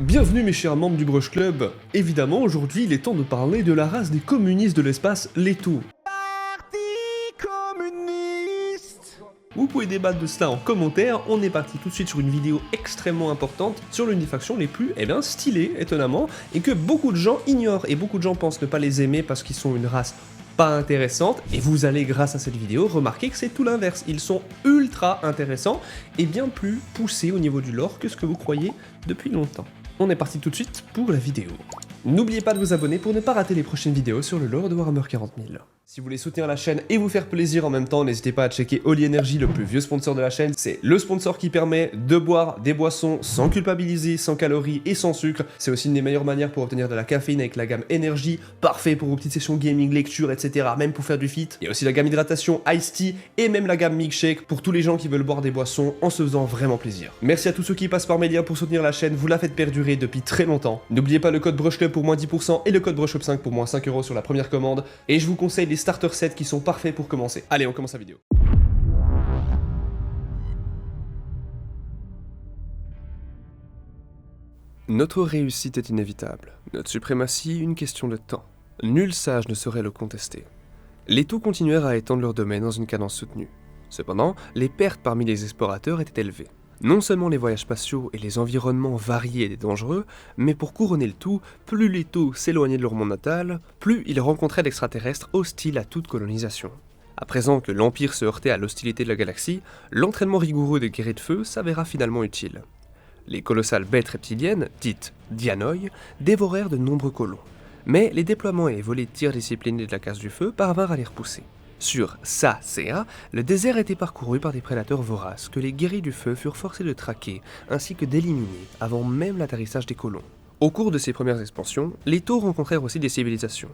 Bienvenue mes chers membres du Brush Club. Évidemment, aujourd'hui, il est temps de parler de la race des communistes de l'espace, les Tau. Vous pouvez débattre de cela en commentaire, on est parti tout de suite sur une vidéo extrêmement importante sur l'une des factions les plus, stylées, étonnamment, et que beaucoup de gens ignorent, et beaucoup de gens pensent ne pas les aimer parce qu'ils sont une race pas intéressante, et vous allez, grâce à cette vidéo, remarquer que c'est tout l'inverse. Ils sont ultra intéressants, et bien plus poussés au niveau du lore que ce que vous croyez depuis longtemps. On est parti tout de suite pour la vidéo. N'oubliez pas de vous abonner pour ne pas rater les prochaines vidéos sur le lore de Warhammer 40 000. Si vous voulez soutenir la chaîne et vous faire plaisir en même temps, n'hésitez pas à checker Holy Energy, le plus vieux sponsor de la chaîne. C'est le sponsor qui permet de boire des boissons sans culpabiliser, sans calories et sans sucre. C'est aussi une des meilleures manières pour obtenir de la caféine avec la gamme Energy, parfait pour vos petites sessions gaming, lecture, etc. Même pour faire du fit. Il y a aussi la gamme hydratation Ice Tea et même la gamme Milkshake pour tous les gens qui veulent boire des boissons en se faisant vraiment plaisir. Merci à tous ceux qui passent par mes liens pour soutenir la chaîne, vous la faites perdurer depuis très longtemps. N'oubliez pas le code Brush Club pour moins 10% et le code Brush Shop 5 pour moins 5€ sur la première commande. Et je vous conseille les starter sets qui sont parfaits pour commencer. Allez, on commence la vidéo. Notre réussite est inévitable, notre suprématie une question de temps. Nul sage ne saurait le contester. Les Tau continuèrent à étendre leur domaine dans une cadence soutenue. Cependant, les pertes parmi les explorateurs étaient élevées. Non seulement les voyages spatiaux et les environnements variés étaient dangereux, mais pour couronner le tout, plus les Tau s'éloignaient de leur monde natal, plus ils rencontraient d'extraterrestres hostiles à toute colonisation. À présent que l'Empire se heurtait à l'hostilité de la galaxie, l'entraînement rigoureux des guerriers de feu s'avéra finalement utile. Les colossales bêtes reptiliennes, dites Dianoi, dévorèrent de nombreux colons. Mais les déploiements et les volées de tir disciplinés de la casse du feu parvinrent à les repousser. Sur Sa-Sea, le désert était parcouru par des prédateurs voraces que les guerriers du feu furent forcés de traquer ainsi que d'éliminer avant même l'atterrissage des colons. Au cours de ces premières expansions, les Tau rencontrèrent aussi des civilisations.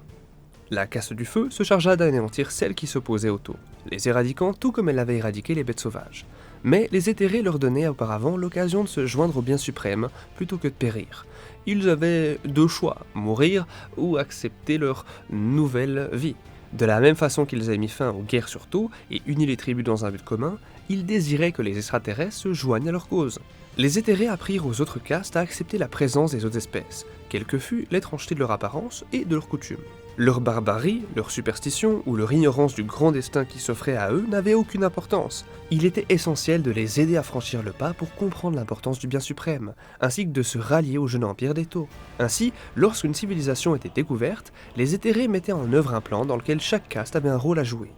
La caste du feu se chargea d'anéantir celles qui s'opposaient aux Tau, les éradiquant tout comme elle avait éradiqué les bêtes sauvages. Mais les éthérés leur donnaient auparavant l'occasion de se joindre au bien suprême plutôt que de périr. Ils avaient deux choix, mourir ou accepter leur nouvelle vie. De la même façon qu'ils avaient mis fin aux guerres sur Tau et uni les tribus dans un but commun, ils désiraient que les extraterrestres se joignent à leur cause. Les éthérés apprirent aux autres castes à accepter la présence des autres espèces, quelle que fût l'étrangeté de leur apparence et de leurs coutumes. Leur barbarie, leur superstition ou leur ignorance du grand destin qui s'offrait à eux n'avaient aucune importance. Il était essentiel de les aider à franchir le pas pour comprendre l'importance du bien suprême, ainsi que de se rallier au jeune empire des Tau. Ainsi, lorsqu'une civilisation était découverte, les éthérés mettaient en œuvre un plan dans lequel chaque caste avait un rôle à jouer.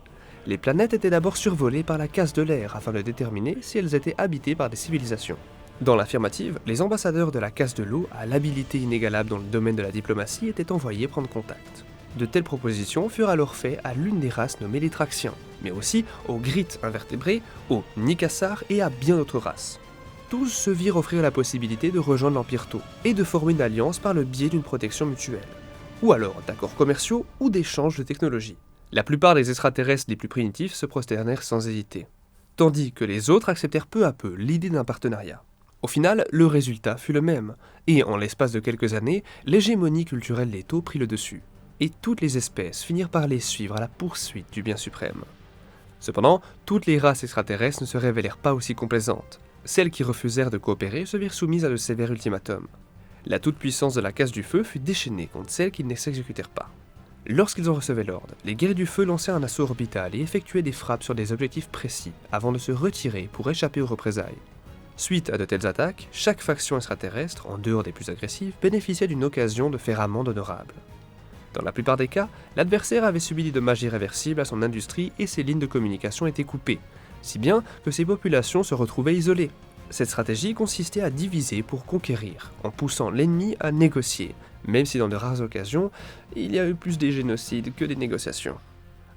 Les planètes étaient d'abord survolées par la caste de l'air afin de déterminer si elles étaient habitées par des civilisations. Dans l'affirmative, les ambassadeurs de la caste de l'eau, à l'habilité inégalable dans le domaine de la diplomatie, étaient envoyés prendre contact. De telles propositions furent alors faites à l'une des races nommées les Traxiens, mais aussi aux Grites invertébrés, aux Nicassars et à bien d'autres races. Tous se virent offrir la possibilité de rejoindre l'Empire Tau et de former une alliance par le biais d'une protection mutuelle, ou alors d'accords commerciaux ou d'échanges de technologies. La plupart des extraterrestres les plus primitifs se prosternèrent sans hésiter, tandis que les autres acceptèrent peu à peu l'idée d'un partenariat. Au final, le résultat fut le même, et en l'espace de quelques années, l'hégémonie culturelle des Tau prit le dessus, et toutes les espèces finirent par les suivre à la poursuite du bien suprême. Cependant, toutes les races extraterrestres ne se révélèrent pas aussi complaisantes. Celles qui refusèrent de coopérer se virent soumises à de sévères ultimatums. La toute-puissance de la caste du feu fut déchaînée contre celles qui ne s'exécutèrent pas. Lorsqu'ils en recevaient l'ordre, les guerriers du feu lançaient un assaut orbital et effectuaient des frappes sur des objectifs précis avant de se retirer pour échapper aux représailles. Suite à de telles attaques, chaque faction extraterrestre, en dehors des plus agressives, bénéficiait d'une occasion de faire amende honorable. Dans la plupart des cas, l'adversaire avait subi des dommages irréversibles à son industrie et ses lignes de communication étaient coupées, si bien que ses populations se retrouvaient isolées. Cette stratégie consistait à diviser pour conquérir, en poussant l'ennemi à négocier, même si dans de rares occasions, il y a eu plus des génocides que des négociations.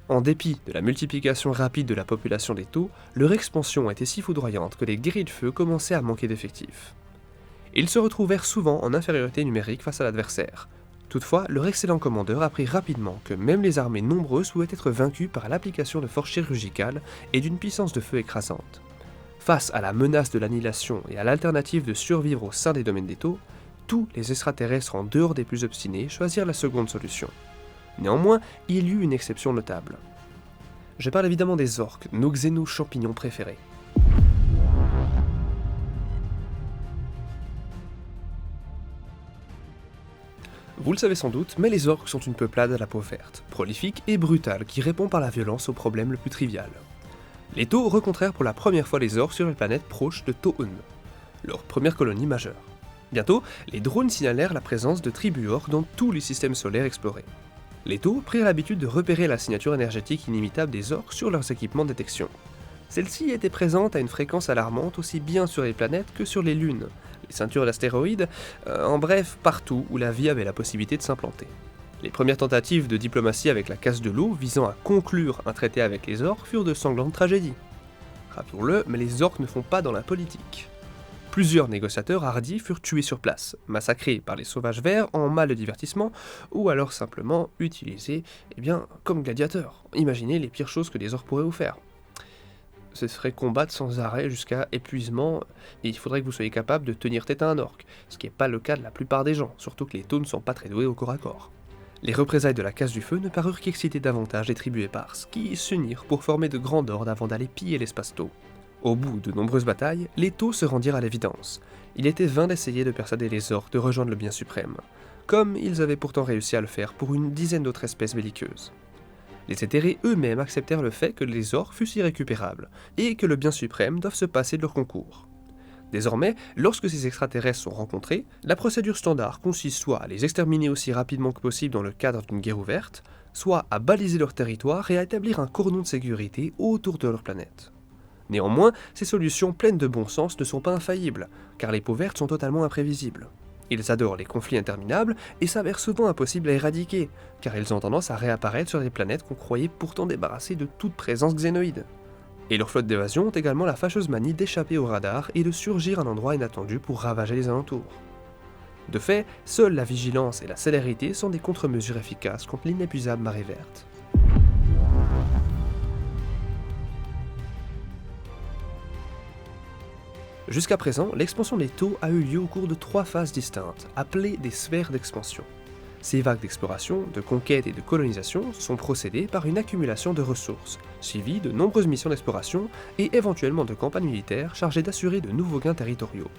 En dépit de la multiplication rapide de la population des Tau, leur expansion était si foudroyante que les guerriers de feu commençaient à manquer d'effectifs. Ils se retrouvèrent souvent en infériorité numérique face à l'adversaire. Toutefois, leur excellent commandeur apprit rapidement que même les armées nombreuses pouvaient être vaincues par l'application de forces chirurgicales et d'une puissance de feu écrasante. Face à la menace de l'annihilation et à l'alternative de survivre au sein des domaines des Tau, tous les extraterrestres en dehors des plus obstinés choisirent la seconde solution. Néanmoins, il y eut une exception notable. Je parle évidemment des orques, nos xéno-champignons préférés. Vous le savez sans doute, mais les orques sont une peuplade à la peau verte, prolifique et brutale qui répond par la violence au problème le plus trivial. Les Tau rencontrèrent pour la première fois les orques sur une planète proche de To'Un, leur première colonie majeure. Bientôt, les drones signalèrent la présence de tribus orques dans tous les systèmes solaires explorés. Les Tau prirent l'habitude de repérer la signature énergétique inimitable des orques sur leurs équipements de détection. Celle-ci était présente à une fréquence alarmante aussi bien sur les planètes que sur les lunes, les ceintures d'astéroïdes, en bref, partout où la vie avait la possibilité de s'implanter. Les premières tentatives de diplomatie avec la casse de l'eau visant à conclure un traité avec les orques furent de sanglantes tragédies. Rappelons-le, mais les orques ne font pas dans la politique. Plusieurs négociateurs hardis furent tués sur place, massacrés par les sauvages verts en mal de divertissement, ou alors simplement utilisés comme gladiateurs. Imaginez les pires choses que les orques pourraient vous faire. Ce serait combattre sans arrêt jusqu'à épuisement, et il faudrait que vous soyez capable de tenir tête à un orque, ce qui n'est pas le cas de la plupart des gens, surtout que les Tau ne sont pas très doués au corps à corps. Les représailles de la casse du feu ne parurent qu'exciter davantage les tribus éparses, qui s'unirent pour former de grands hordes avant d'aller piller l'espace Tau. Au bout de nombreuses batailles, les Tau se rendirent à l'évidence. Il était vain d'essayer de persuader les orques de rejoindre le bien suprême, comme ils avaient pourtant réussi à le faire pour une dizaine d'autres espèces belliqueuses. Les éthérés eux-mêmes acceptèrent le fait que les orques fussent irrécupérables, et que le bien suprême doive se passer de leur concours. Désormais, lorsque ces extraterrestres sont rencontrés, la procédure standard consiste soit à les exterminer aussi rapidement que possible dans le cadre d'une guerre ouverte, soit à baliser leur territoire et à établir un cordon de sécurité autour de leur planète. Néanmoins, ces solutions pleines de bon sens ne sont pas infaillibles, car les peaux vertes sont totalement imprévisibles. Ils adorent les conflits interminables et s'avèrent souvent impossibles à éradiquer, car ils ont tendance à réapparaître sur des planètes qu'on croyait pourtant débarrassées de toute présence xénoïde. Et leurs flottes d'évasion ont également la fâcheuse manie d'échapper au radar et de surgir à un endroit inattendu pour ravager les alentours. De fait, seule la vigilance et la célérité sont des contre-mesures efficaces contre l'inépuisable marée verte. Jusqu'à présent, l'expansion des Tau a eu lieu au cours de 3 phases distinctes, appelées des sphères d'expansion. Ces vagues d'exploration, de conquête et de colonisation sont procédées par une accumulation de ressources, suivies de nombreuses missions d'exploration et éventuellement de campagnes militaires chargées d'assurer de nouveaux gains territoriaux.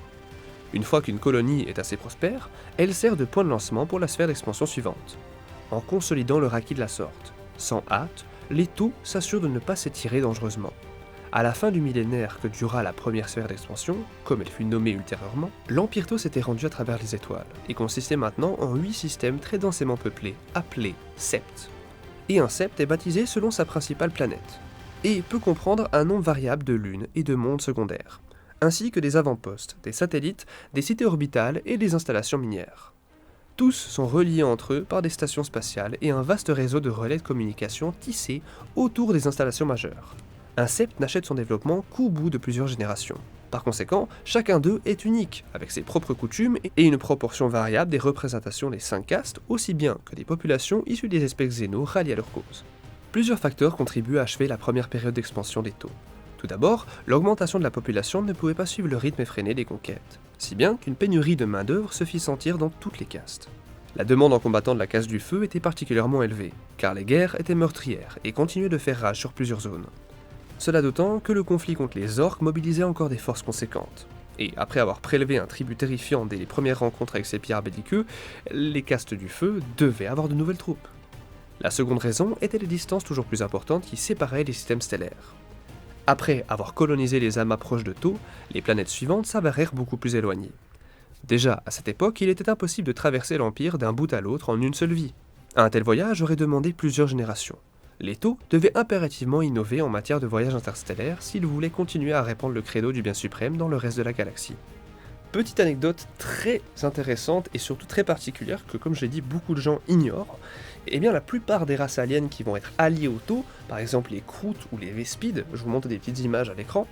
Une fois qu'une colonie est assez prospère, elle sert de point de lancement pour la sphère d'expansion suivante. En consolidant leur acquis de la sorte, sans hâte, les Tau s'assurent de ne pas s'étirer dangereusement. À la fin du millénaire que dura la première sphère d'expansion, comme elle fut nommée ultérieurement, l'Empire Tau s'était rendu à travers les étoiles, et consistait maintenant en 8 systèmes très densément peuplés, appelés septes. Et un septe est baptisé selon sa principale planète, et peut comprendre un nombre variable de lunes et de mondes secondaires, ainsi que des avant-postes, des satellites, des cités orbitales et des installations minières. Tous sont reliés entre eux par des stations spatiales et un vaste réseau de relais de communication tissés autour des installations majeures. Un sept n'achète son développement qu'au bout de plusieurs générations. Par conséquent, chacun d'eux est unique, avec ses propres coutumes et une proportion variable des représentations des 5 castes, aussi bien que des populations issues des espèces xéno ralliées à leur cause. Plusieurs facteurs contribuent à achever la première période d'expansion des Tau. Tout d'abord, l'augmentation de la population ne pouvait pas suivre le rythme effréné des conquêtes, si bien qu'une pénurie de main-d'œuvre se fit sentir dans toutes les castes. La demande en combattant de la casse du feu était particulièrement élevée, car les guerres étaient meurtrières et continuaient de faire rage sur plusieurs zones. Cela d'autant que le conflit contre les orques mobilisait encore des forces conséquentes. Et après avoir prélevé un tribut terrifiant dès les premières rencontres avec ces pillards belliqueux, les castes du feu devaient avoir de nouvelles troupes. La seconde raison était les distances toujours plus importantes qui séparaient les systèmes stellaires. Après avoir colonisé les amas proches de Tau, les planètes suivantes s'avérèrent beaucoup plus éloignées. Déjà, à cette époque, il était impossible de traverser l'Empire d'un bout à l'autre en une seule vie. Un tel voyage aurait demandé plusieurs générations. Les Tau devaient impérativement innover en matière de voyage interstellaire s'ils voulaient continuer à répandre le credo du bien suprême dans le reste de la galaxie. Petite anecdote très intéressante et surtout très particulière que, comme je l'ai dit, beaucoup de gens ignorent. Eh bien, la plupart des races aliens qui vont être alliées aux Tau, par exemple les Kroot ou les Vespides, je vous montre des petites images à l'écran,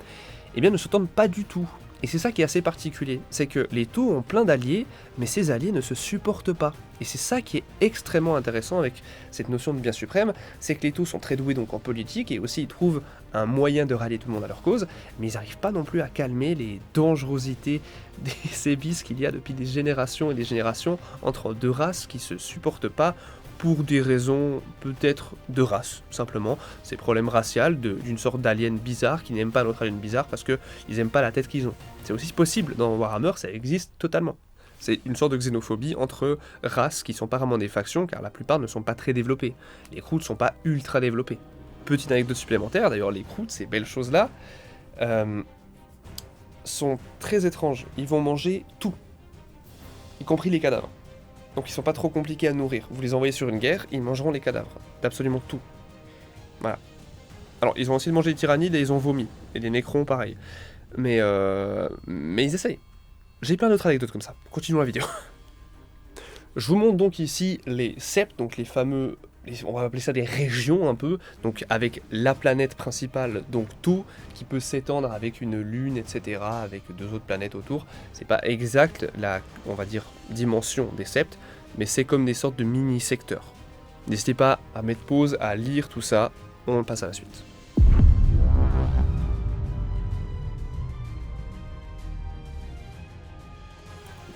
eh bien ne se tendent pas du tout. Et c'est ça qui est assez particulier, c'est que les Tau ont plein d'alliés, mais ces alliés ne se supportent pas. Et c'est ça qui est extrêmement intéressant avec cette notion de bien suprême, c'est que les Tau sont très doués donc en politique, et aussi ils trouvent un moyen de rallier tout le monde à leur cause, mais ils n'arrivent pas non plus à calmer les dangerosités des sévices qu'il y a depuis des générations et des générations entre deux races qui se supportent pas, pour des raisons peut-être de race, simplement, ces problèmes raciaux d'une sorte d'alien bizarre qui n'aime pas notre alien bizarre parce qu'ils n'aiment pas la tête qu'ils ont. C'est aussi possible dans Warhammer, ça existe totalement. C'est une sorte de xénophobie entre races qui sont pas vraiment des factions, car la plupart ne sont pas très développées. Les Krauts ne sont pas ultra développés. Petite anecdote supplémentaire, d'ailleurs les Krauts, ces belles choses-là, sont très étranges. Ils vont manger tout, y compris les cadavres. Donc ils sont pas trop compliqués à nourrir. Vous les envoyez sur une guerre, ils mangeront les cadavres. D'absolument tout. Voilà. Alors, ils ont essayé de manger les tyrannides et ils ont vomi. Et les nécrons, pareil. Mais ils essayent. J'ai plein d'autres anecdotes comme ça. Continuons la vidéo. Je vous montre donc ici les septes, donc les fameux... on va appeler ça des régions un peu, donc avec la planète principale, donc tout, qui peut s'étendre avec une lune, etc., avec deux autres planètes autour. C'est pas exact la, on va dire, dimension des septes, mais c'est comme des sortes de mini-secteurs. N'hésitez pas à mettre pause, à lire tout ça, on passe à la suite.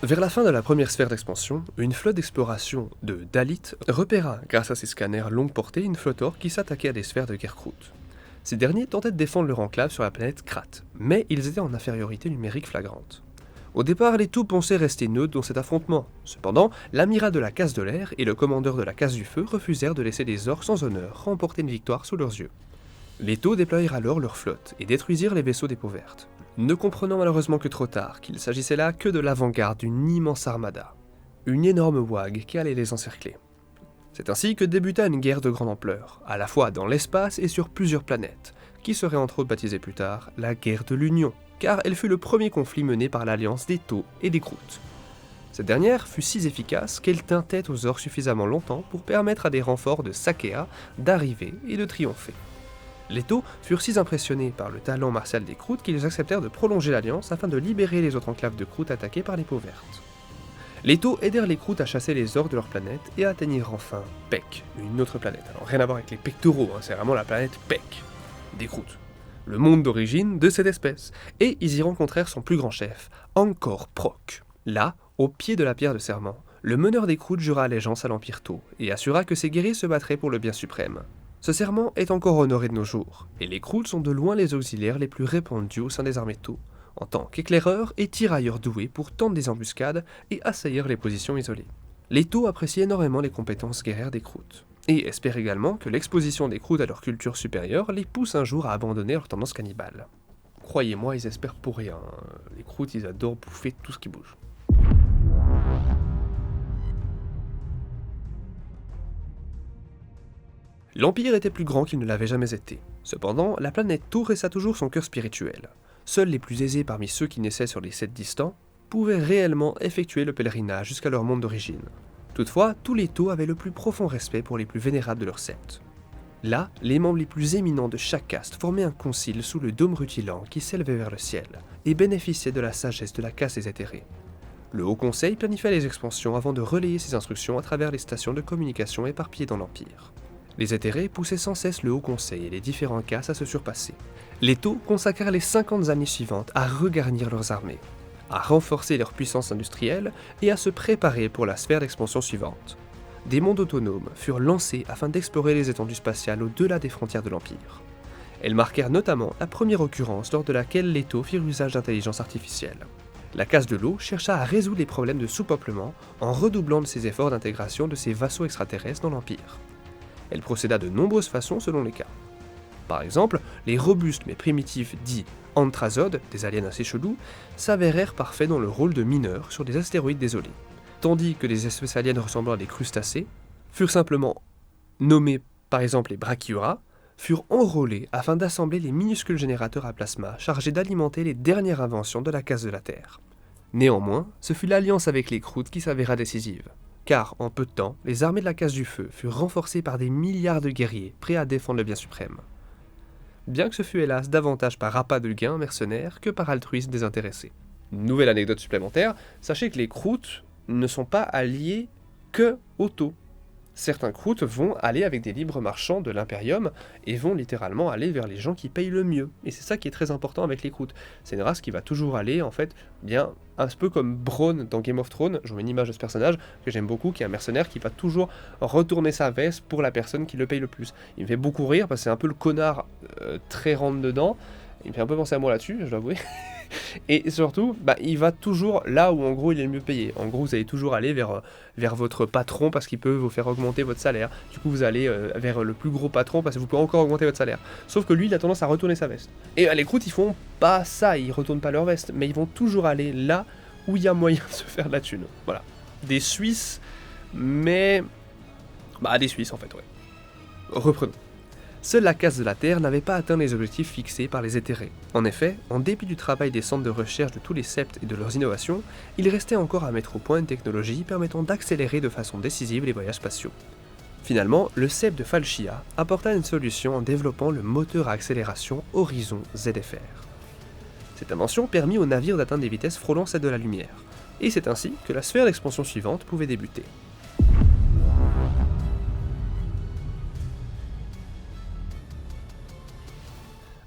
Vers la fin de la première sphère d'expansion, une flotte d'exploration de Dalits repéra, grâce à ses scanners longue portée, une flotte qui s'attaquait à des sphères de guerre Kroot. Ces derniers tentaient de défendre leur enclave sur la planète Krat, mais ils étaient en infériorité numérique flagrante. Au départ, les Tout pensaient rester neutres dans cet affrontement. Cependant, l'amiral de la casse de l'air et le commandeur de la casse du feu refusèrent de laisser des orques sans honneur remporter une victoire sous leurs yeux. Les Tout déployèrent alors leur flotte et détruisirent les vaisseaux des peaux vertes, ne comprenant malheureusement que trop tard qu'il s'agissait là que de l'avant-garde d'une immense armada, une énorme wag qui allait les encercler. C'est ainsi que débuta une guerre de grande ampleur, à la fois dans l'espace et sur plusieurs planètes, qui serait entre autres baptisée plus tard la guerre de l'Union, car elle fut le premier conflit mené par l'alliance des Taux et des Kroot. Cette dernière fut si efficace qu'elle tint tête aux orques suffisamment longtemps pour permettre à des renforts de Sakea d'arriver et de triompher. Les Taux furent si impressionnés par le talent martial des Kroot qu'ils acceptèrent de prolonger l'alliance afin de libérer les autres enclaves de Kroot attaquées par les peaux vertes. Les Taux aidèrent les Kroot à chasser les orques de leur planète et à atteignir enfin Pek, une autre planète. Alors rien à voir avec les pectoraux, c'est vraiment la planète Pek, des Kroot, le monde d'origine de cette espèce, et ils y rencontrèrent son plus grand chef, Angkor Prok. Là, au pied de la pierre de serment, le meneur des Kroot jura allégeance à l'Empire Tau et assura que ses guerriers se battraient pour le bien suprême. Ce serment est encore honoré de nos jours, et les Kroot sont de loin les auxiliaires les plus répandus au sein des armées Tau, en tant qu'éclaireurs et tirailleurs doués pour tendre des embuscades et assaillir les positions isolées. Les Tau apprécient énormément les compétences guerrières des Kroot, et espèrent également que l'exposition des Kroot à leur culture supérieure les pousse un jour à abandonner leur tendance cannibale. Croyez-moi, ils espèrent pour rien, les Kroot ils adorent bouffer tout ce qui bouge. L'Empire était plus grand qu'il ne l'avait jamais été. Cependant, la planète Tau resta toujours son cœur spirituel. Seuls les plus aisés parmi ceux qui naissaient sur les sept distants pouvaient réellement effectuer le pèlerinage jusqu'à leur monde d'origine. Toutefois, tous les Tau avaient le plus profond respect pour les plus vénérables de leur sept. Là, les membres les plus éminents de chaque caste formaient un concile sous le dôme rutilant qui s'élevait vers le ciel, et bénéficiaient de la sagesse de la caste des éthérés. Le Haut Conseil planifiait les expansions avant de relayer ses instructions à travers les stations de communication éparpillées dans l'Empire. Les éthérés poussaient sans cesse le Haut Conseil et les différents castes à se surpasser. Les Tau consacrèrent les 50 années suivantes à regarnir leurs armées, à renforcer leur puissance industrielle et à se préparer pour la sphère d'expansion suivante. Des mondes autonomes furent lancés afin d'explorer les étendues spatiales au-delà des frontières de l'Empire. Elles marquèrent notamment la première occurrence lors de laquelle les Tau firent usage d'intelligence artificielle. La caste de l'eau chercha à résoudre les problèmes de sous-peuplement en redoublant de ses efforts d'intégration de ses vassaux extraterrestres dans l'Empire. Elle procéda de nombreuses façons selon les cas. Par exemple, les robustes mais primitifs dits anthrazodes, des aliens assez chelous, s'avérèrent parfaits dans le rôle de mineurs sur des astéroïdes désolés, tandis que des espèces aliens ressemblant à des crustacés furent simplement nommés par exemple les brachyura, furent enrôlés afin d'assembler les minuscules générateurs à plasma chargés d'alimenter les dernières inventions de la caste de la Terre. Néanmoins, ce fut l'alliance avec les Kroot qui s'avéra décisive, car en peu de temps, les armées de la caste du feu furent renforcées par des milliards de guerriers prêts à défendre le bien suprême. Bien que ce fût hélas davantage par appât de gain mercenaire que par altruisme désintéressé. Nouvelle anecdote supplémentaire, sachez que les Kroot ne sont pas alliés que aux Tau. Certains Kroot vont aller avec des libres marchands de l'Imperium et vont littéralement aller vers les gens qui payent le mieux. Et c'est ça qui est très important avec les Kroot. C'est une race qui va toujours aller, en fait, bien un peu comme Bronn dans Game of Thrones. Je vous mets une image de ce personnage que j'aime beaucoup, qui est un mercenaire qui va toujours retourner sa veste pour la personne qui le paye le plus. Il me fait beaucoup rire parce que c'est un peu le connard très rentre dedans, Il me fait un peu penser à moi là-dessus, je dois avouer. Et surtout, il va toujours là où en gros il est le mieux payé. En gros, vous allez toujours aller vers votre patron parce qu'il peut vous faire augmenter votre salaire. Du coup, vous allez vers le plus gros patron parce que vous pouvez encore augmenter votre salaire. Sauf que lui, il a tendance à retourner sa veste. Et les croûtes, ils font pas ça, ils retournent pas leur veste, mais ils vont toujours aller là où il y a moyen de se faire de la thune. Voilà. Des Suisses, mais... des Suisses en fait, ouais. Reprenons. Seule la Casse de la Terre n'avait pas atteint les objectifs fixés par les éthérés. En effet, en dépit du travail des centres de recherche de tous les septes et de leurs innovations, il restait encore à mettre au point une technologie permettant d'accélérer de façon décisive les voyages spatiaux. Finalement, le sept de Falchia apporta une solution en développant le moteur à accélération Horizon ZFR. Cette invention permit aux navires d'atteindre des vitesses frôlant celles de la lumière, et c'est ainsi que la sphère d'expansion suivante pouvait débuter.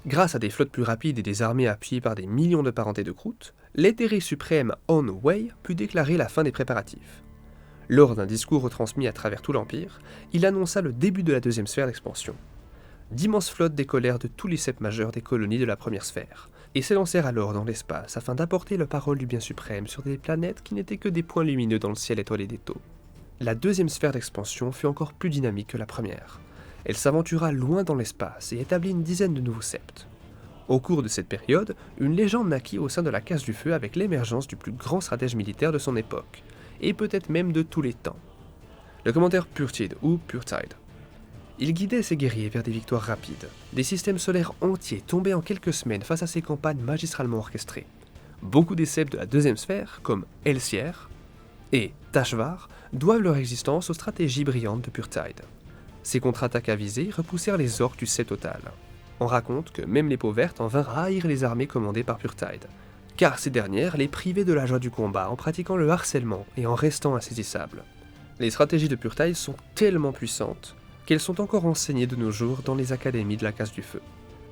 Grâce à des flottes plus rapides et des armées appuyées par des millions de parentés de croûtes, l'éthéré suprême On Wei put déclarer la fin des préparatifs. Lors d'un discours retransmis à travers tout l'Empire, il annonça le début de la deuxième sphère d'expansion. D'immenses flottes décollèrent de tous les septes majeurs des colonies de la première sphère, et s'élancèrent alors dans l'espace afin d'apporter la parole du bien suprême sur des planètes qui n'étaient que des points lumineux dans le ciel étoilé des taux. La deuxième sphère d'expansion fut encore plus dynamique que la première. Elle s'aventura loin dans l'espace et établit une dizaine de nouveaux septes. Au cours de cette période, une légende naquit au sein de la Casse du Feu avec l'émergence du plus grand stratège militaire de son époque, et peut-être même de tous les temps. Le commandeur Purtide ou Purtide. Il guidait ses guerriers vers des victoires rapides. Des systèmes solaires entiers tombaient en quelques semaines face à ces campagnes magistralement orchestrées. Beaucoup des septes de la deuxième sphère, comme Elsier et Tashvar, doivent leur existence aux stratégies brillantes de Purtide. Ces contre-attaques avisées repoussèrent les orques du Sept total. On raconte que même les peaux vertes en vinrent à haïr les armées commandées par Purtide, car ces dernières les privaient de la joie du combat en pratiquant le harcèlement et en restant insaisissables. Les stratégies de Purtide sont tellement puissantes qu'elles sont encore enseignées de nos jours dans les académies de la Casse du Feu.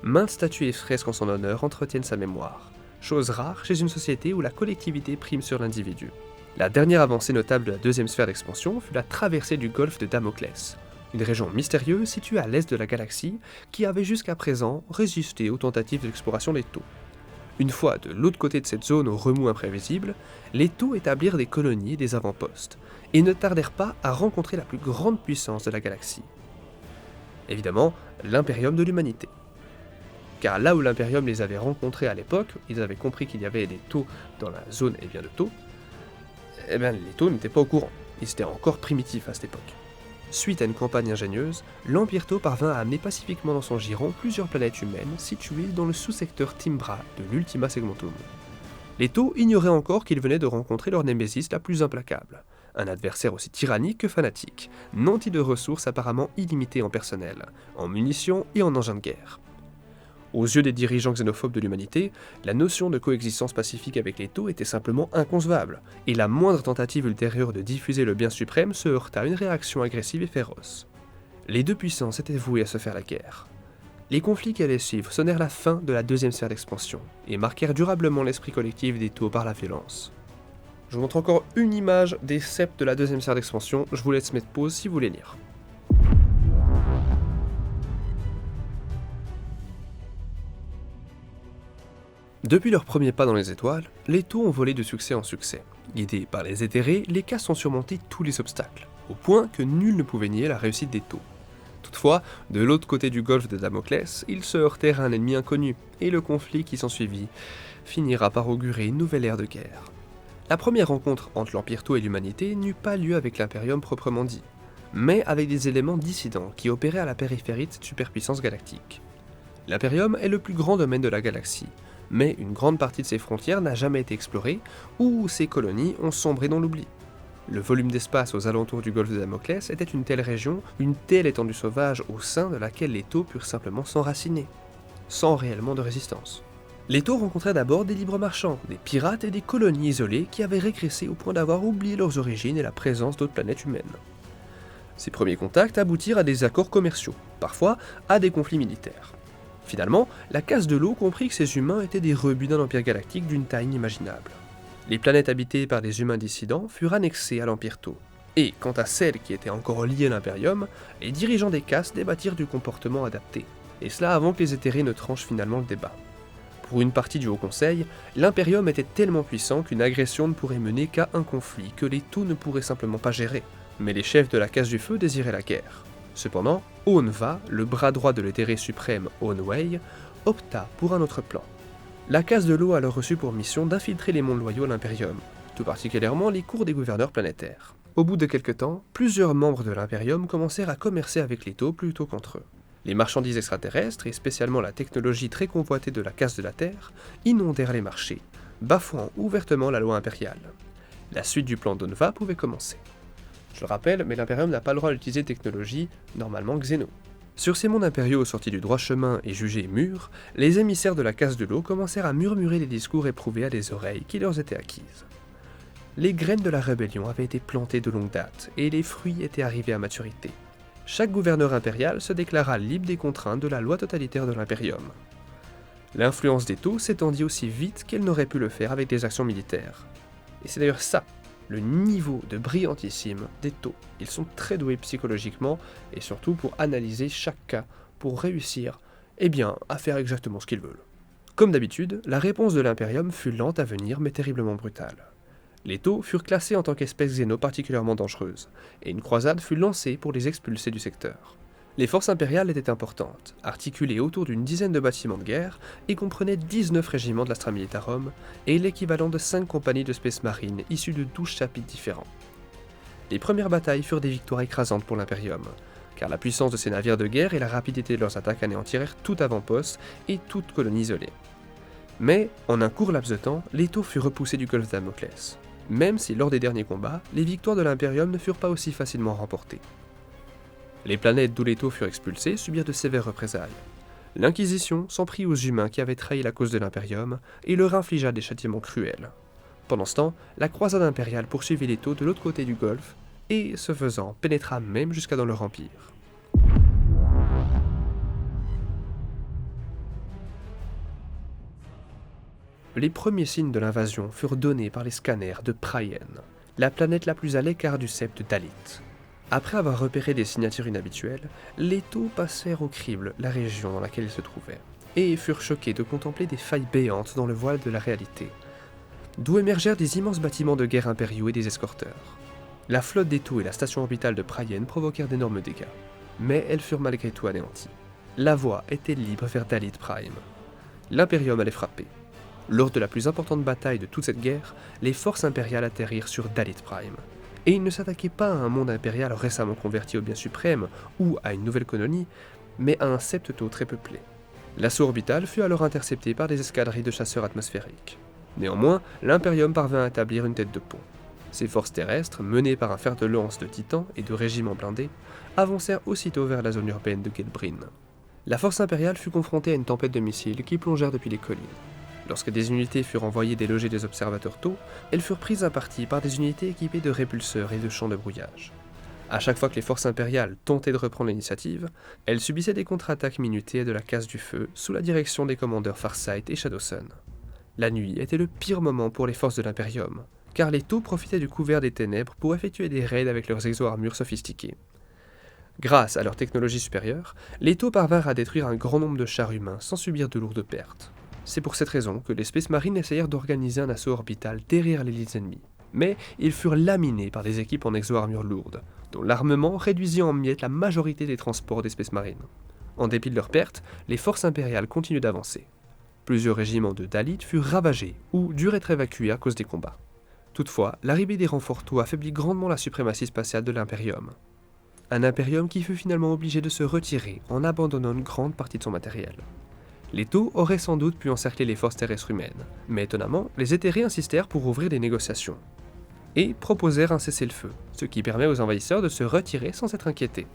Maintes statues et fresques en son honneur entretiennent sa mémoire, chose rare chez une société où la collectivité prime sur l'individu. La dernière avancée notable de la deuxième sphère d'expansion fut la traversée du golfe de Damoclès, une région mystérieuse située à l'est de la galaxie qui avait jusqu'à présent résisté aux tentatives d'exploration des taux. Une fois de l'autre côté de cette zone au remous imprévisible, les taux établirent des colonies et des avant-postes, et ne tardèrent pas à rencontrer la plus grande puissance de la galaxie. Évidemment, l'Impérium de l'Humanité. Car là où l'Impérium les avait rencontrés à l'époque, ils avaient compris qu'il y avait des taux dans la zone de taux, les taux n'étaient pas au courant, ils étaient encore primitifs à cette époque. Suite à une campagne ingénieuse, l'Empire Tau parvint à amener pacifiquement dans son giron plusieurs planètes humaines situées dans le sous-secteur Timbra de l'Ultima Segmentum. Les Tau ignoraient encore qu'ils venaient de rencontrer leur némésis la plus implacable, un adversaire aussi tyrannique que fanatique, nanti de ressources apparemment illimitées en personnel, en munitions et en engins de guerre. Aux yeux des dirigeants xénophobes de l'humanité, la notion de coexistence pacifique avec les Tau était simplement inconcevable, et la moindre tentative ultérieure de diffuser le bien suprême se heurta à une réaction agressive et féroce. Les deux puissances étaient vouées à se faire la guerre. Les conflits qui allaient suivre sonnèrent la fin de la deuxième sphère d'expansion, et marquèrent durablement l'esprit collectif des Tau par la violence. Je vous montre encore une image des septes de la deuxième sphère d'expansion, je vous laisse mettre pause si vous voulez lire. Depuis leurs premiers pas dans les étoiles, les Tau ont volé de succès en succès. Guidés par les éthérés, les Castes ont surmonté tous les obstacles, au point que nul ne pouvait nier la réussite des Tau. Toutefois, de l'autre côté du golfe de Damoclès, ils se heurtèrent à un ennemi inconnu, et le conflit qui s'ensuivit finira par augurer une nouvelle ère de guerre. La première rencontre entre l'Empire Tau et l'humanité n'eut pas lieu avec l'Impérium proprement dit, mais avec des éléments dissidents qui opéraient à la périphérie de cette superpuissance galactique. L'Impérium est le plus grand domaine de la galaxie, mais une grande partie de ses frontières n'a jamais été explorée, ou ses colonies ont sombré dans l'oubli. Le volume d'espace aux alentours du golfe de Damoclès était une telle région, une telle étendue sauvage au sein de laquelle les Tau purent simplement s'enraciner, sans réellement de résistance. Les Tau rencontraient d'abord des libres marchands, des pirates et des colonies isolées qui avaient régressé au point d'avoir oublié leurs origines et la présence d'autres planètes humaines. Ces premiers contacts aboutirent à des accords commerciaux, parfois à des conflits militaires. Finalement, la Casse de l'eau comprit que ces humains étaient des rebuts d'un empire galactique d'une taille inimaginable. Les planètes habitées par des humains dissidents furent annexées à l'Empire Tau. Et quant à celles qui étaient encore liées à l'Impérium, les dirigeants des Castes débattirent du comportement adapté, et cela avant que les éthérés ne tranchent finalement le débat. Pour une partie du Haut Conseil, l'Imperium était tellement puissant qu'une agression ne pourrait mener qu'à un conflit que Leto ne pourrait simplement pas gérer. Mais les chefs de la Casse du Feu désiraient la guerre. Cependant, Oenva, le bras droit de l'éthéré suprême Oenwei, opta pour un autre plan. La Casse de l'eau a alors reçu pour mission d'infiltrer les mondes loyaux à l'Imperium, tout particulièrement les cours des gouverneurs planétaires. Au bout de quelque temps, plusieurs membres de l'Imperium commencèrent à commercer avec Leto plutôt qu'entre eux. Les marchandises extraterrestres, et spécialement la technologie très convoitée de la Casse de la Terre, inondèrent les marchés, bafouant ouvertement la loi impériale. La suite du plan d'Oenva pouvait commencer. Je le rappelle, mais l'Imperium n'a pas le droit d'utiliser de technologie, normalement Xeno. Sur ces mondes impériaux sortis du droit chemin et jugés mûrs, les émissaires de la Casse de l'eau commencèrent à murmurer les discours éprouvés à des oreilles qui leur étaient acquises. Les graines de la rébellion avaient été plantées de longue date, et les fruits étaient arrivés à maturité. Chaque gouverneur impérial se déclara libre des contraintes de la loi totalitaire de l'Imperium. L'influence des Taux s'étendit aussi vite qu'elle n'aurait pu le faire avec des actions militaires. Et c'est d'ailleurs ça, le niveau de brillantissime des Taux. Ils sont très doués psychologiquement, et surtout pour analyser chaque cas, pour réussir, à faire exactement ce qu'ils veulent. Comme d'habitude, la réponse de l'Imperium fut lente à venir mais terriblement brutale. Les Taux furent classés en tant qu'espèce xéno particulièrement dangereuse, et une croisade fut lancée pour les expulser du secteur. Les forces impériales étaient importantes, articulées autour d'une dizaine de bâtiments de guerre, et comprenaient 19 régiments de l'Astra Militarum, et l'équivalent de 5 compagnies de Space Marine issues de 12 chapitres différents. Les premières batailles furent des victoires écrasantes pour l'Imperium, car la puissance de ces navires de guerre et la rapidité de leurs attaques anéantirent tout avant-poste et toute colonie isolée. Mais, en un court laps de temps, les Taux furent repoussés du golfe de Damoclès, même si lors des derniers combats, les victoires de l'Imperium ne furent pas aussi facilement remportées. Les planètes d'où les Taux furent expulsés subirent de sévères représailles. L'Inquisition s'en prit aux humains qui avaient trahi la cause de l'Imperium et leur infligea des châtiments cruels. Pendant ce temps, la croisade impériale poursuivit les Taux de l'autre côté du golfe et, ce faisant, pénétra même jusqu'à dans leur empire. Les premiers signes de l'invasion furent donnés par les scanners de Praien, la planète la plus à l'écart du septe Dalit. Après avoir repéré des signatures inhabituelles, les Taux passèrent au crible la région dans laquelle ils se trouvaient, et furent choqués de contempler des failles béantes dans le voile de la réalité, d'où émergèrent des immenses bâtiments de guerre impériaux et des escorteurs. La flotte des Taux et la station orbitale de Praien provoquèrent d'énormes dégâts, mais elles furent malgré tout anéanties. La voie était libre vers Dalit Prime. L'Imperium allait frapper. Lors de la plus importante bataille de toute cette guerre, les forces impériales atterrirent sur Dalit Prime. Et ils ne s'attaquaient pas à un monde impérial récemment converti au bien suprême ou à une nouvelle colonie, mais à un septe-Taux très peuplé. L'assaut orbital fut alors intercepté par des escadrilles de chasseurs atmosphériques. Néanmoins, l'Imperium parvint à établir une tête de pont. Ses forces terrestres, menées par un fer de lance de titans et de régiments blindés, avancèrent aussitôt vers la zone urbaine de Gelbrin. La force impériale fut confrontée à une tempête de missiles qui plongèrent depuis les collines. Lorsque des unités furent envoyées déloger des observateurs Taux, elles furent prises à partie par des unités équipées de répulseurs et de champs de brouillage. À chaque fois que les forces impériales tentaient de reprendre l'initiative, elles subissaient des contre-attaques minutées de la Casse du Feu sous la direction des commandeurs Farsight et Shadowsun. La nuit était le pire moment pour les forces de l'Imperium, car les Taux profitaient du couvert des ténèbres pour effectuer des raids avec leurs exo-armures sophistiquées. Grâce à leur technologie supérieure, les Taux parvinrent à détruire un grand nombre de chars humains sans subir de lourdes pertes. C'est pour cette raison que les Space Marines essayèrent d'organiser un assaut orbital derrière les lignes ennemies. Mais ils furent laminés par des équipes en exo-armure lourde, dont l'armement réduisit en miettes la majorité des transports des Space Marines. En dépit de leurs pertes, les forces impériales continuent d'avancer. Plusieurs régiments de Dalit furent ravagés ou durent être évacués à cause des combats. Toutefois, l'arrivée des renforts Taux affaiblit grandement la suprématie spatiale de l'Imperium. Un Imperium qui fut finalement obligé de se retirer en abandonnant une grande partie de son matériel. Les Taux auraient sans doute pu encercler les forces terrestres humaines, mais étonnamment, les éthérés insistèrent pour ouvrir des négociations, et proposèrent un cessez-le-feu, ce qui permet aux envahisseurs de se retirer sans être inquiétés.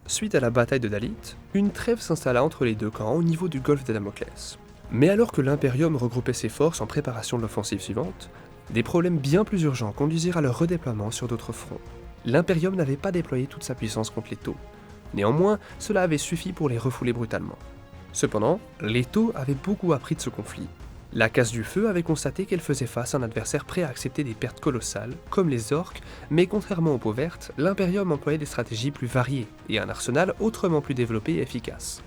Suite à la bataille de Dalit, une trêve s'installa entre les deux camps au niveau du golfe de Damoclès. Mais alors que l'Imperium regroupait ses forces en préparation de l'offensive suivante, des problèmes bien plus urgents conduisirent à leur redéploiement sur d'autres fronts. L'Imperium n'avait pas déployé toute sa puissance contre les Taux. Néanmoins, cela avait suffi pour les refouler brutalement. Cependant, les Taux avaient beaucoup appris de ce conflit. La Casse du Feu avait constaté qu'elle faisait face à un adversaire prêt à accepter des pertes colossales, comme les orques, mais contrairement aux peaux vertes, l'Imperium employait des stratégies plus variées et un arsenal autrement plus développé et efficace.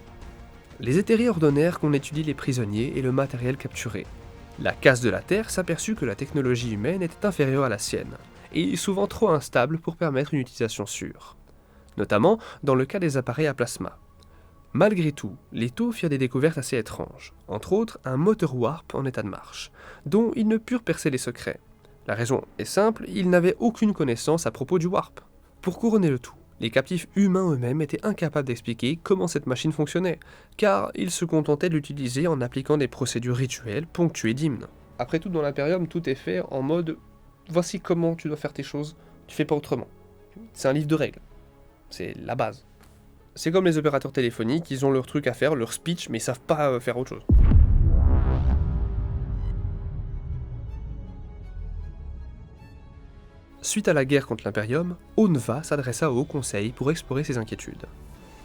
Les Éthérés ordonnèrent qu'on étudie les prisonniers et le matériel capturé. La Casse de la Terre s'aperçut que la technologie humaine était inférieure à la sienne, et souvent trop instable pour permettre une utilisation sûre, notamment dans le cas des appareils à plasma. Malgré tout, les Tau firent des découvertes assez étranges, entre autres un moteur warp en état de marche, dont ils ne purent percer les secrets. La raison est simple, ils n'avaient aucune connaissance à propos du warp. Pour couronner le tout, les captifs humains eux-mêmes étaient incapables d'expliquer comment cette machine fonctionnait, car ils se contentaient de l'utiliser en appliquant des procédures rituelles ponctuées d'hymnes. Après tout, dans l'Imperium, tout est fait en mode « voici comment tu dois faire tes choses, tu fais pas autrement ». C'est un livre de règles. C'est la base. C'est comme les opérateurs téléphoniques, ils ont leur truc à faire, leur speech, mais ils savent pas faire autre chose. Suite à la guerre contre l'Imperium, Onva s'adressa au Haut Conseil pour explorer ses inquiétudes.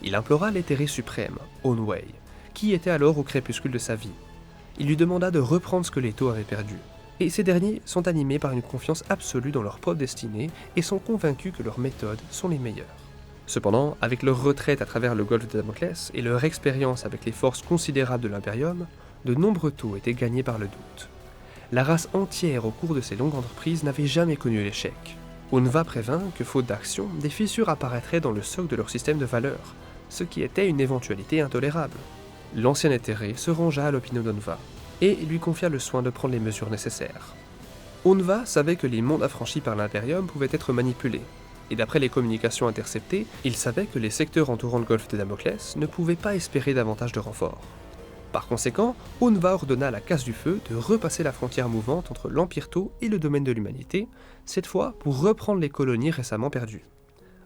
Il implora l'Éthéré suprême, Onway, qui était alors au crépuscule de sa vie. Il lui demanda de reprendre ce que les Tau avaient perdu, et ces derniers sont animés par une confiance absolue dans leur propre destinée et sont convaincus que leurs méthodes sont les meilleures. Cependant, avec leur retraite à travers le golfe de Damoclès et leur expérience avec les forces considérables de l'Imperium, de nombreux Tau étaient gagnés par le doute. La race entière au cours de ces longues entreprises n'avait jamais connu l'échec. Onva prévint que, faute d'action, des fissures apparaîtraient dans le socle de leur système de valeurs, ce qui était une éventualité intolérable. L'ancien Éthéré se rangea à l'opinion d'Onva, et lui confia le soin de prendre les mesures nécessaires. Onva savait que les mondes affranchis par l'Imperium pouvaient être manipulés, et d'après les communications interceptées, il savait que les secteurs entourant le golfe de Damoclès ne pouvaient pas espérer davantage de renforts. Par conséquent, Onva ordonna à la Casse du Feu de repasser la frontière mouvante entre l'Empire Tau et le domaine de l'humanité, cette fois pour reprendre les colonies récemment perdues.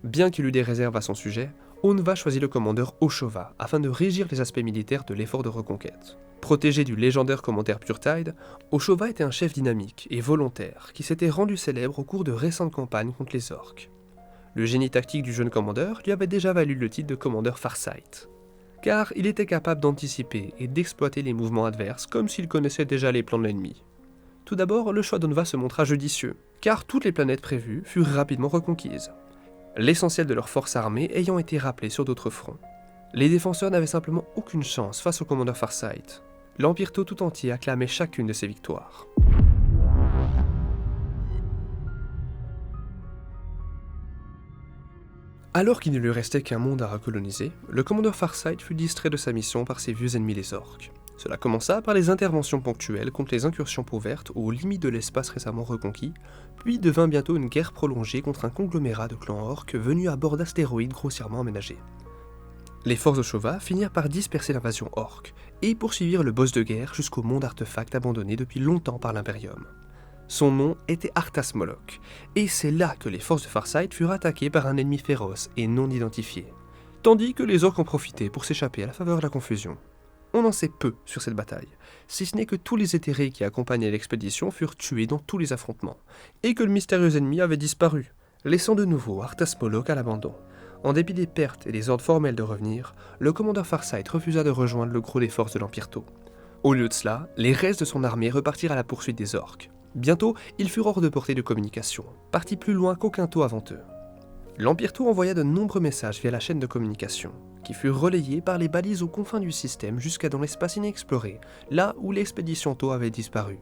Bien qu'il eût des réserves à son sujet, Onva choisit le commandeur Oshova afin de régir les aspects militaires de l'effort de reconquête. Protégé du légendaire commandeur Purtide, Oshova était un chef dynamique et volontaire qui s'était rendu célèbre au cours de récentes campagnes contre les orques. Le génie tactique du jeune commandeur lui avait déjà valu le titre de commandeur Farsight, car il était capable d'anticiper et d'exploiter les mouvements adverses comme s'il connaissait déjà les plans de l'ennemi. Tout d'abord, le choix d'Onva se montra judicieux, car toutes les planètes prévues furent rapidement reconquises, l'essentiel de leurs forces armées ayant été rappelé sur d'autres fronts. Les défenseurs n'avaient simplement aucune chance face au commandeur Farsight. L'Empire Tau tout entier acclamait chacune de ses victoires. Alors qu'il ne lui restait qu'un monde à recoloniser, le commandeur Farsight fut distrait de sa mission par ses vieux ennemis les orques. Cela commença par les interventions ponctuelles contre les incursions peaux vertes aux limites de l'espace récemment reconquis, puis devint bientôt une guerre prolongée contre un conglomérat de clans orques venus à bord d'astéroïdes grossièrement aménagés. Les forces Oshova finirent par disperser l'invasion orque et poursuivirent le boss de guerre jusqu'au monde artefact abandonné depuis longtemps par l'Imperium. Son nom était Arthas Moloch, et c'est là que les forces de Farsight furent attaquées par un ennemi féroce et non identifié, tandis que les orques en profitaient pour s'échapper à la faveur de la confusion. On en sait peu sur cette bataille, si ce n'est que tous les Éthérés qui accompagnaient l'expédition furent tués dans tous les affrontements, et que le mystérieux ennemi avait disparu, laissant de nouveau Arthas Moloch à l'abandon. En dépit des pertes et des ordres formels de revenir, le commandeur Farsight refusa de rejoindre le gros des forces de l'Empire Tau. Au lieu de cela, les restes de son armée repartirent à la poursuite des orques. Bientôt, ils furent hors de portée de communication, partis plus loin qu'aucun Tau avant eux. L'Empire Tau envoya de nombreux messages via la chaîne de communication, qui furent relayés par les balises aux confins du système jusqu'à dans l'espace inexploré, là où l'expédition Tau avait disparu.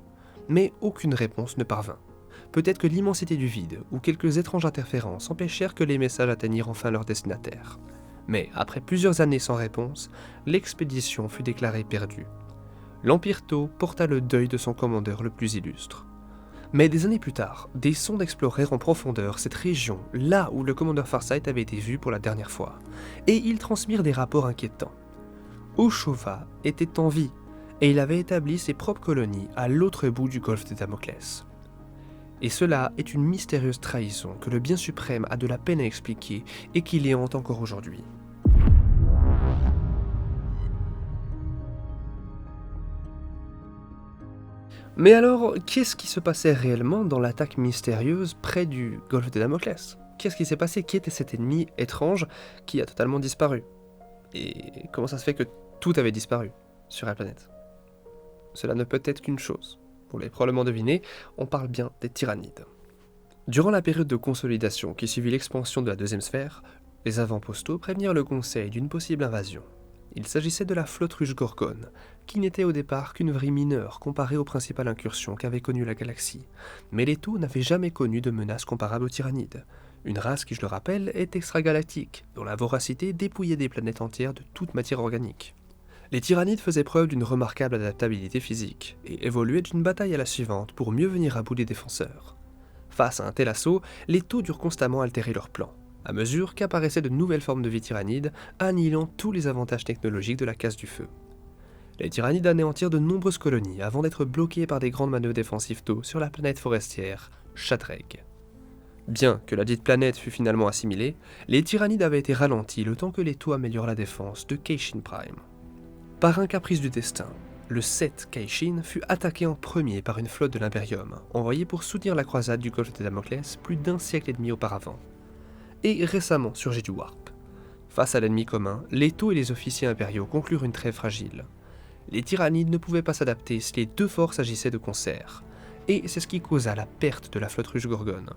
Mais aucune réponse ne parvint. Peut-être que l'immensité du vide ou quelques étranges interférences empêchèrent que les messages atteignirent enfin leur destinataire. Mais après plusieurs années sans réponse, l'expédition fut déclarée perdue. L'Empire Tau porta le deuil de son commandeur le plus illustre. Mais des années plus tard, des sondes explorèrent en profondeur cette région, là où le commandeur Farsight avait été vu pour la dernière fois, et ils transmirent des rapports inquiétants. Oshova était en vie, et il avait établi ses propres colonies à l'autre bout du golfe de Damoclès. Et cela est une mystérieuse trahison que le bien suprême a de la peine à expliquer et qui les hante encore aujourd'hui. Mais alors, qu'est-ce qui se passait réellement dans l'attaque mystérieuse près du golfe de Damoclès ? Qu'est-ce qui s'est passé ? Qui était cet ennemi étrange qui a totalement disparu ? Et comment ça se fait que tout avait disparu sur la planète ? cela ne peut être qu'une chose. Vous l'avez probablement deviné, on parle bien des tyrannides. Durant la période de consolidation qui suivit l'expansion de la deuxième sphère, les avant-postaux prévenirent le Conseil d'une possible invasion. Il s'agissait de la flotte ruche Gorgone, qui n'était au départ qu'une vrille mineure comparée aux principales incursions qu'avait connues la galaxie. Mais les Taux n'avaient jamais connu de menace comparable aux tyrannides. Une race qui, je le rappelle, est extragalactique, dont la voracité dépouillait des planètes entières de toute matière organique. Les tyrannides faisaient preuve d'une remarquable adaptabilité physique, et évoluaient d'une bataille à la suivante pour mieux venir à bout des défenseurs. Face à un tel assaut, les Taux durent constamment altérer leurs plans, à mesure qu'apparaissaient de nouvelles formes de vie tyrannides, annihilant tous les avantages technologiques de la casse du feu. Les tyrannides anéantirent de nombreuses colonies avant d'être bloqués par des grandes manœuvres défensives Taux sur la planète forestière, Shatreg. Bien que la dite planète fût finalement assimilée, les tyrannides avaient été ralentis le temps que les Taux améliorent la défense de Keishin Prime. Par un caprice du destin, le 7 Keishin fut attaqué en premier par une flotte de l'Imperium, envoyée pour soutenir la croisade du golfe de Damoclès plus d'un siècle et demi auparavant. Et récemment surgit du Warp. Face à l'ennemi commun, les Taux et les officiers impériaux conclurent une trêve fragile. Les tyrannides ne pouvaient pas s'adapter si les deux forces agissaient de concert, et c'est ce qui causa la perte de la flotte ruche Gorgone,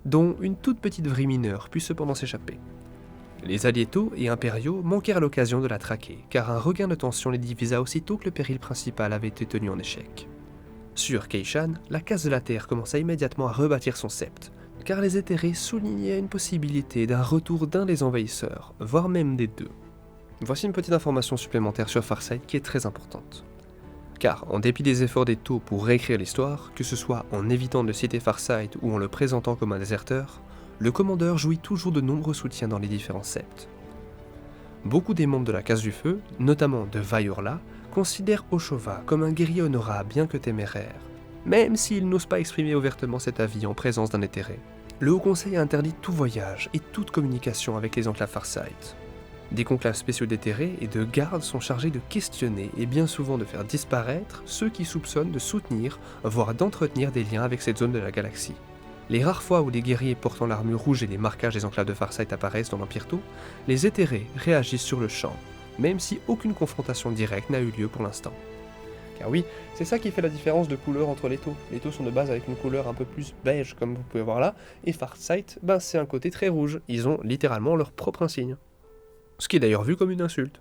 dont une toute petite vrille mineure put cependant s'échapper. Les alliés Taux et impériaux manquèrent l'occasion de la traquer, car un regain de tension les divisa aussitôt que le péril principal avait été tenu en échec. Sur Keishan, la caste de la Terre commença immédiatement à rebâtir son sceptre, car les éthérés soulignaient une possibilité d'un retour d'un des envahisseurs, voire même des deux. Voici une petite information supplémentaire sur Farsight qui est très importante. Car, en dépit des efforts des Taux pour réécrire l'histoire, que ce soit en évitant de citer Farsight ou en le présentant comme un déserteur, le commandeur jouit toujours de nombreux soutiens dans les différents septs. Beaucoup des membres de la Casse du Feu, notamment de Vajorla, considèrent Oshova comme un guerrier honorable bien que téméraire, même s'ils n'osent pas exprimer ouvertement cet avis en présence d'un éthéré. Le Haut Conseil a interdit tout voyage et toute communication avec les enclaves Farsight. Des conclaves spéciaux d'éthérés et de gardes sont chargés de questionner et bien souvent de faire disparaître ceux qui soupçonnent de soutenir, voire d'entretenir des liens avec cette zone de la galaxie. Les rares fois où les guerriers portant l'armure rouge et les marquages des enclaves de Farsight apparaissent dans l'Empire Tau, les éthérés réagissent sur le champ, même si aucune confrontation directe n'a eu lieu pour l'instant. Car oui, c'est ça qui fait la différence de couleur entre les Taux. Les Taux sont de base avec une couleur un peu plus beige, comme vous pouvez voir là, et Farsight, c'est un côté très rouge. Ils ont littéralement leur propre insigne. Ce qui est d'ailleurs vu comme une insulte.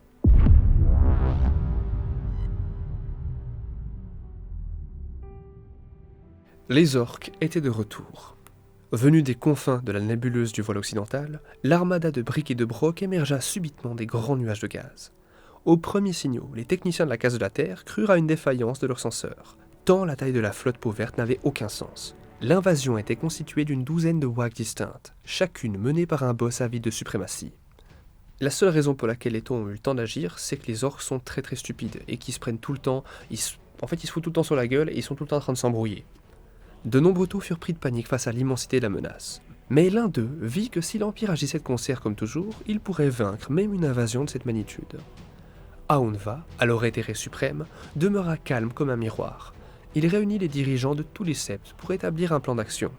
Les orques étaient de retour. Venus des confins de la nébuleuse du voile occidental, l'armada de briques et de brocs émergea subitement des grands nuages de gaz. Aux premiers signaux, les techniciens de la Casse de la Terre crurent à une défaillance de leurs senseurs, tant la taille de la flotte peau verte n'avait aucun sens. L'invasion était constituée d'une douzaine de wags distinctes, chacune menée par un boss avide de suprématie. La seule raison pour laquelle les Taux ont eu le temps d'agir, c'est que les orques sont très très stupides et qu'ils se prennent tout le temps, ils se foutent tout le temps sur la gueule et ils sont tout le temps en train de s'embrouiller. De nombreux Taux furent pris de panique face à l'immensité de la menace. Mais l'un d'eux vit que si l'Empire agissait de concert comme toujours, il pourrait vaincre même une invasion de cette magnitude. Aounva, alors éthéré suprême, demeura calme comme un miroir. Il réunit les dirigeants de tous les septs pour établir un plan d'action.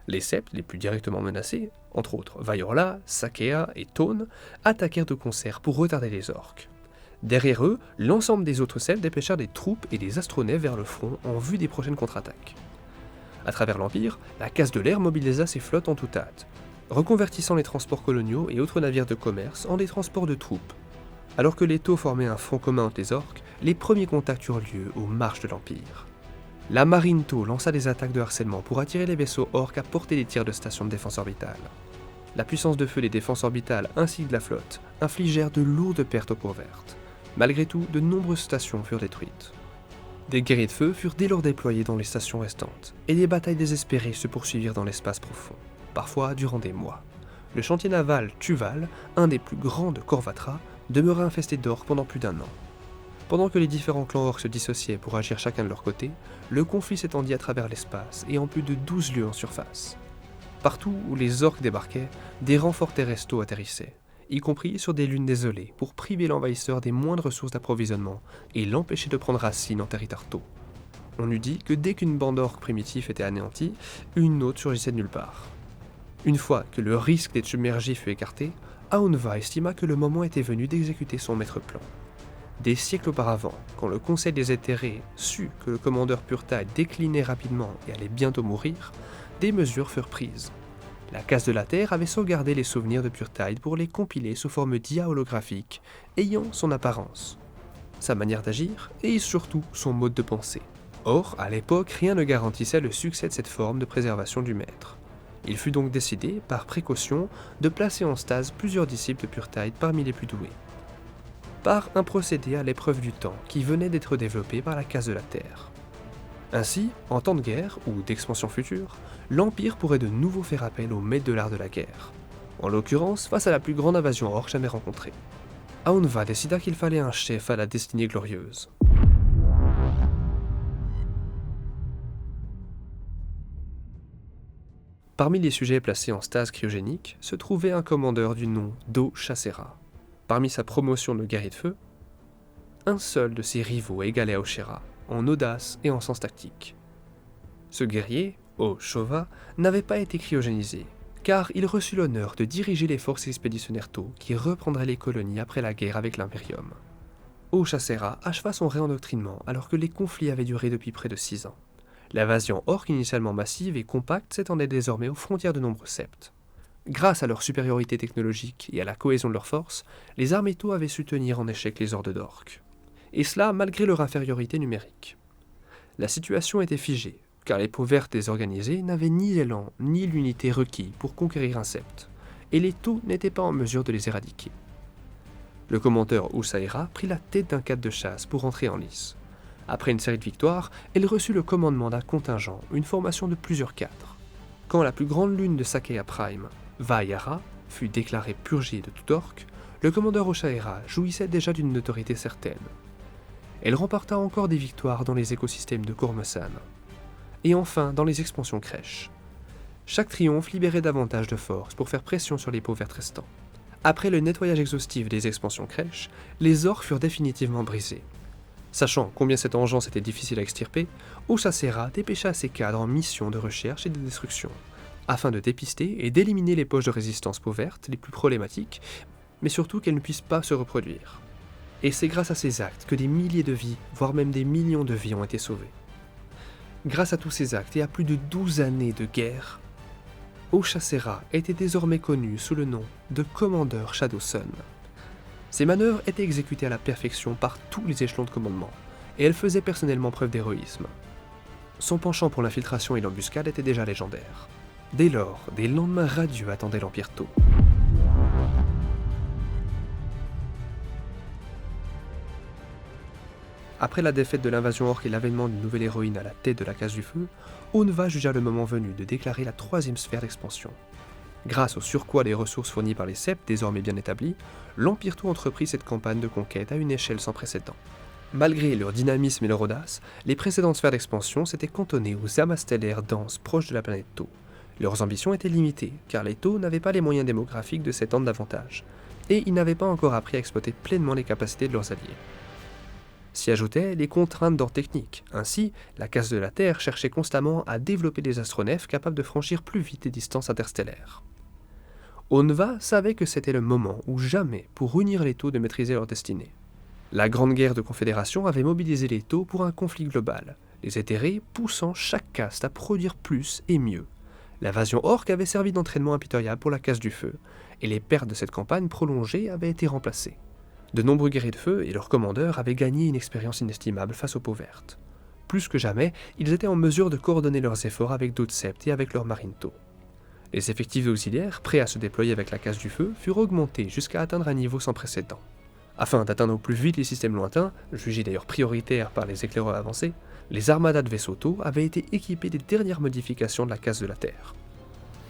Les septs les plus directement menacés, entre autres Vajorla, Sakea et Thone, attaquèrent de concert pour retarder les orques. Derrière eux, l'ensemble des autres septs dépêchèrent des troupes et des astronefs vers le front en vue des prochaines contre-attaques. À travers l'Empire, la Casse de l'air mobilisa ses flottes en toute hâte, reconvertissant les transports coloniaux et autres navires de commerce en des transports de troupes. Alors que les Taux formaient un front commun entre les orques, les premiers contacts eurent lieu aux marges de l'Empire. La marine Tau lança des attaques de harcèlement pour attirer les vaisseaux orques à porter des tirs de stations de défense orbitale. La puissance de feu des défenses orbitales ainsi que de la flotte infligèrent de lourdes pertes aux peaux vertes. Malgré tout, de nombreuses stations furent détruites. Des guerriers de feu furent dès lors déployés dans les stations restantes, et des batailles désespérées se poursuivirent dans l'espace profond, parfois durant des mois. Le chantier naval Tuval, un des plus grands de Corvatra, demeura infesté d'orques pendant plus d'1 an. Pendant que les différents clans orques se dissociaient pour agir chacun de leur côté, le conflit s'étendit à travers l'espace et en plus de 12 lieues en surface. Partout où les orques débarquaient, des renforts terrestriaux atterrissaient, y compris sur des lunes désolées, pour priver l'envahisseur des moindres sources d'approvisionnement et l'empêcher de prendre racine en territoire Tau. On eût dit que dès qu'une bande d'orques primitifs était anéantie, une autre surgissait de nulle part. Une fois que le risque d'être submergé fut écarté, Aounva estima que le moment était venu d'exécuter son maître plan. Des siècles auparavant, quand le Conseil des Éthérés sut que le commandeur Purtide déclinait rapidement et allait bientôt mourir, des mesures furent prises. La Case de la Terre avait sauvegardé les souvenirs de Purtide pour les compiler sous forme d'IA holographique, ayant son apparence, sa manière d'agir et surtout son mode de pensée. Or, à l'époque, rien ne garantissait le succès de cette forme de préservation du maître. Il fut donc décidé, par précaution, de placer en stase plusieurs disciples de Purtide parmi les plus doués, par un procédé à l'épreuve du temps qui venait d'être développé par la Case de la Terre. Ainsi, en temps de guerre ou d'expansion future, l'Empire pourrait de nouveau faire appel au maître de l'art de la guerre, en l'occurrence face à la plus grande invasion orque jamais rencontrée. Aunva décida qu'il fallait un chef à la destinée glorieuse. Parmi les sujets placés en stase cryogénique se trouvait un commandeur du nom d'O Chacera. Parmi sa promotion de guerrier de feu, un seul de ses rivaux égalait Aoshera en audace et en sens tactique. Ce guerrier, O Shova, n'avait pas été cryogénisé, car il reçut l'honneur de diriger les forces expéditionnaires Tau qui reprendraient les colonies après la guerre avec l'Imperium. O Chacera acheva son réendoctrinement alors que les conflits avaient duré depuis près de 6 ans. L'invasion orque initialement massive et compacte s'étendait désormais aux frontières de nombreux septes. Grâce à leur supériorité technologique et à la cohésion de leurs forces, les armées Tau avaient su tenir en échec les hordes d'orques. Et cela malgré leur infériorité numérique. La situation était figée, car les peaux vertes désorganisées n'avaient ni l'élan ni l'unité requis pour conquérir un sept, et les Tau n'étaient pas en mesure de les éradiquer. Le commandeur Usaira prit la tête d'un cadre de chasse pour entrer en lice. Après une série de victoires, elle reçut le commandement d'un contingent, une formation de plusieurs cadres. Quand la plus grande lune de Sakea Prime, Vaayara, fut déclarée purgée de tout orque, le commandeur Osha'era jouissait déjà d'une notoriété certaine. Elle remporta encore des victoires dans les écosystèmes de Kormosan, et enfin dans les expansions crèches. Chaque triomphe libérait davantage de force pour faire pression sur les peaux vertes restants. Après le nettoyage exhaustif des expansions crèches, les orques furent définitivement brisés. Sachant combien cette engeance était difficile à extirper, Osha'era dépêcha ses cadres en mission de recherche et de destruction, afin de dépister et d'éliminer les poches de résistance peau verte les plus problématiques, mais surtout qu'elles ne puissent pas se reproduire. Et c'est grâce à ces actes que des milliers de vies, voire même des millions de vies ont été sauvées. Grâce à tous ces actes et à plus de 12 années de guerre, Osha'era était désormais connu sous le nom de commandeur Shadow Sun. Ces manœuvres étaient exécutées à la perfection par tous les échelons de commandement, et elle faisait personnellement preuve d'héroïsme. Son penchant pour l'infiltration et l'embuscade était déjà légendaire. Dès lors, des lendemains radieux attendaient l'Empire Tau. Après la défaite de l'invasion orque et l'avènement d'une nouvelle héroïne à la tête de la Case du Feu, Aunva jugea le moment venu de déclarer la 3e sphère d'expansion. Grâce au surcroît des ressources fournies par les septes désormais bien établis, l'Empire Tau entreprit cette campagne de conquête à une échelle sans précédent. Malgré leur dynamisme et leur audace, les précédentes sphères d'expansion s'étaient cantonnées aux amas stellaires denses proches de la planète Tau. Leurs ambitions étaient limitées, car les Tau n'avaient pas les moyens démographiques de s'étendre davantage, et ils n'avaient pas encore appris à exploiter pleinement les capacités de leurs alliés. S'y ajoutaient les contraintes d'ordre technique. Ainsi, la Case de la Terre cherchait constamment à développer des astronefs capables de franchir plus vite les distances interstellaires. Aunva savait que c'était le moment ou jamais pour unir les Tau de maîtriser leur destinée. La Grande Guerre de Confédération avait mobilisé les Tau pour un conflit global, les éthérés poussant chaque caste à produire plus et mieux. L'invasion orque avait servi d'entraînement impitoyable pour la Case du Feu, et les pertes de cette campagne prolongée avaient été remplacées. De nombreux guerriers de feu et leurs commandeurs avaient gagné une expérience inestimable face aux peaux vertes. Plus que jamais, ils étaient en mesure de coordonner leurs efforts avec d'autres septes et avec leurs marines Tau. Les effectifs d'auxiliaires, prêts à se déployer avec la Case du Feu, furent augmentés jusqu'à atteindre un niveau sans précédent. Afin d'atteindre au plus vite les systèmes lointains, jugés d'ailleurs prioritaires par les éclaireurs avancés, les armadas de vaisseaux Tau avaient été équipés des dernières modifications de la Case de la Terre.